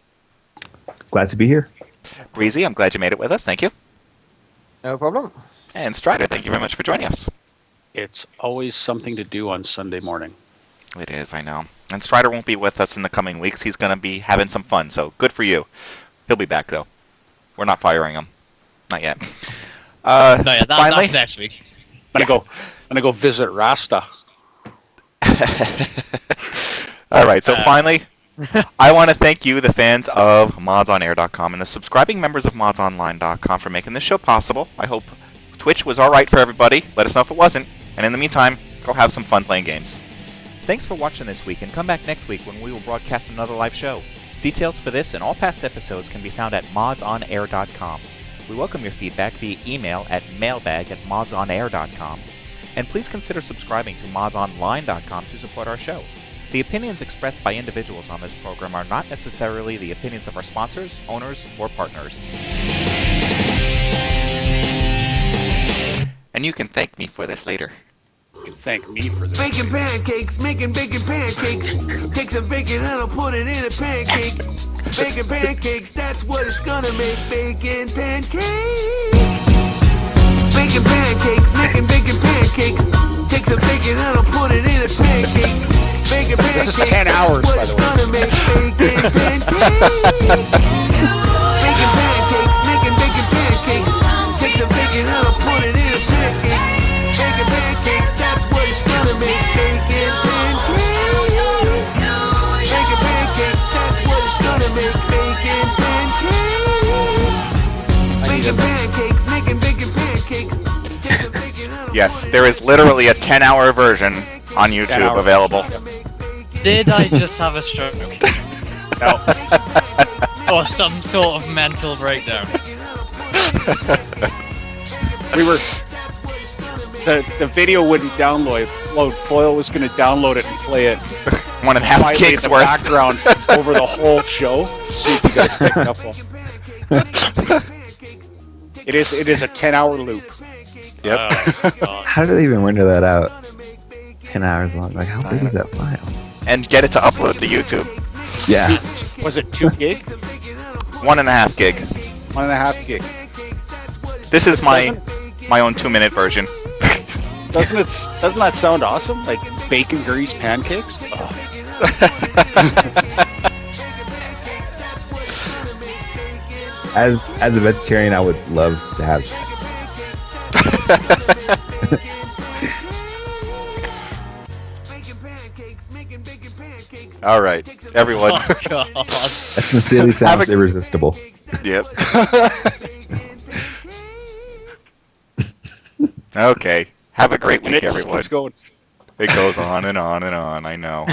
E: Glad to be here.
A: Breesy, I'm glad you made it with us. Thank you.
C: No problem.
A: And Stryder, thank you very much for joining us.
F: It's always something to do on Sunday morning.
A: It is, I know. And Stryder won't be with us in the coming weeks. He's going to be having some fun, so good for you. He'll be back, though. We're not firing him. Not yet. Finally,
D: that's next week.
F: I'm gonna go visit Rasta.
A: All right, so finally, I want to thank you, the fans of MODSonair.com and the subscribing members of MODSonline.com for making this show possible. I hope Twitch was all right for everybody. Let us know if it wasn't. And in the meantime, go have some fun playing games. Thanks for watching this week, and come back next week when we will broadcast another live show. Details for this and all past episodes can be found at MODSonair.com. We welcome your feedback via email at mailbag@modsonair.com. And please consider subscribing to modsonline.com to support our show. The opinions expressed by individuals on this program are not necessarily the opinions of our sponsors, owners, or partners. And you can thank me for this later.
F: You thank me for this.
H: Making pancakes, making bacon pancakes. Take some bacon and I'll put it in a pancake. Bacon pancakes, that's what it's gonna make. Bacon pancakes. Making pancakes, making bacon pancakes. Take some bacon and I'll put it in a pancake. Bacon pancakes,
F: This is 10 hours,
H: that's what
F: by
H: it's
F: the way.
H: gonna make. Bacon pancakes. Making pancakes, making bacon pancakes. Take some bacon and I'll put it in a pancake. Bacon pancakes, that's what it's gonna make. Bacon pancakes. Bacon pancakes, that's what it's gonna make. Bacon pancakes. Making pancakes, making bacon pancakes. Take some bacon and I'll
A: Yes,
H: put it
A: there
H: in
A: is literally a 10-hour version on YouTube
F: hours.
A: available.
D: Did I just have a stroke?
F: No.
D: Or some sort of mental breakdown?
F: We were. The video wouldn't download. Foyle was going to download it and play it
A: 1.5
F: quietly in
A: gigs
F: the
A: worth.
F: background over the whole show. See if you guys picked up on. It is a 10-hour loop.
A: Yep.
D: Oh, God.
E: How do they even render that out? 10 hours long. Like, how big is that file?
A: And get it to upload to YouTube.
E: Yeah.
F: Was it 2 gig?
A: 1.5 gig.
F: 1.5 gig.
A: This is my own 2-minute version.
F: Doesn't that sound awesome? Like bacon grease pancakes? Oh.
E: As a vegetarian, I would love to have
A: All right, everyone.
D: Oh, God.
E: that. Sincerely sounds irresistible.
A: Yep. Okay. Have a great
F: And
A: week,
F: it just
A: everyone.
F: keeps going.
A: It goes on and on and on. I know.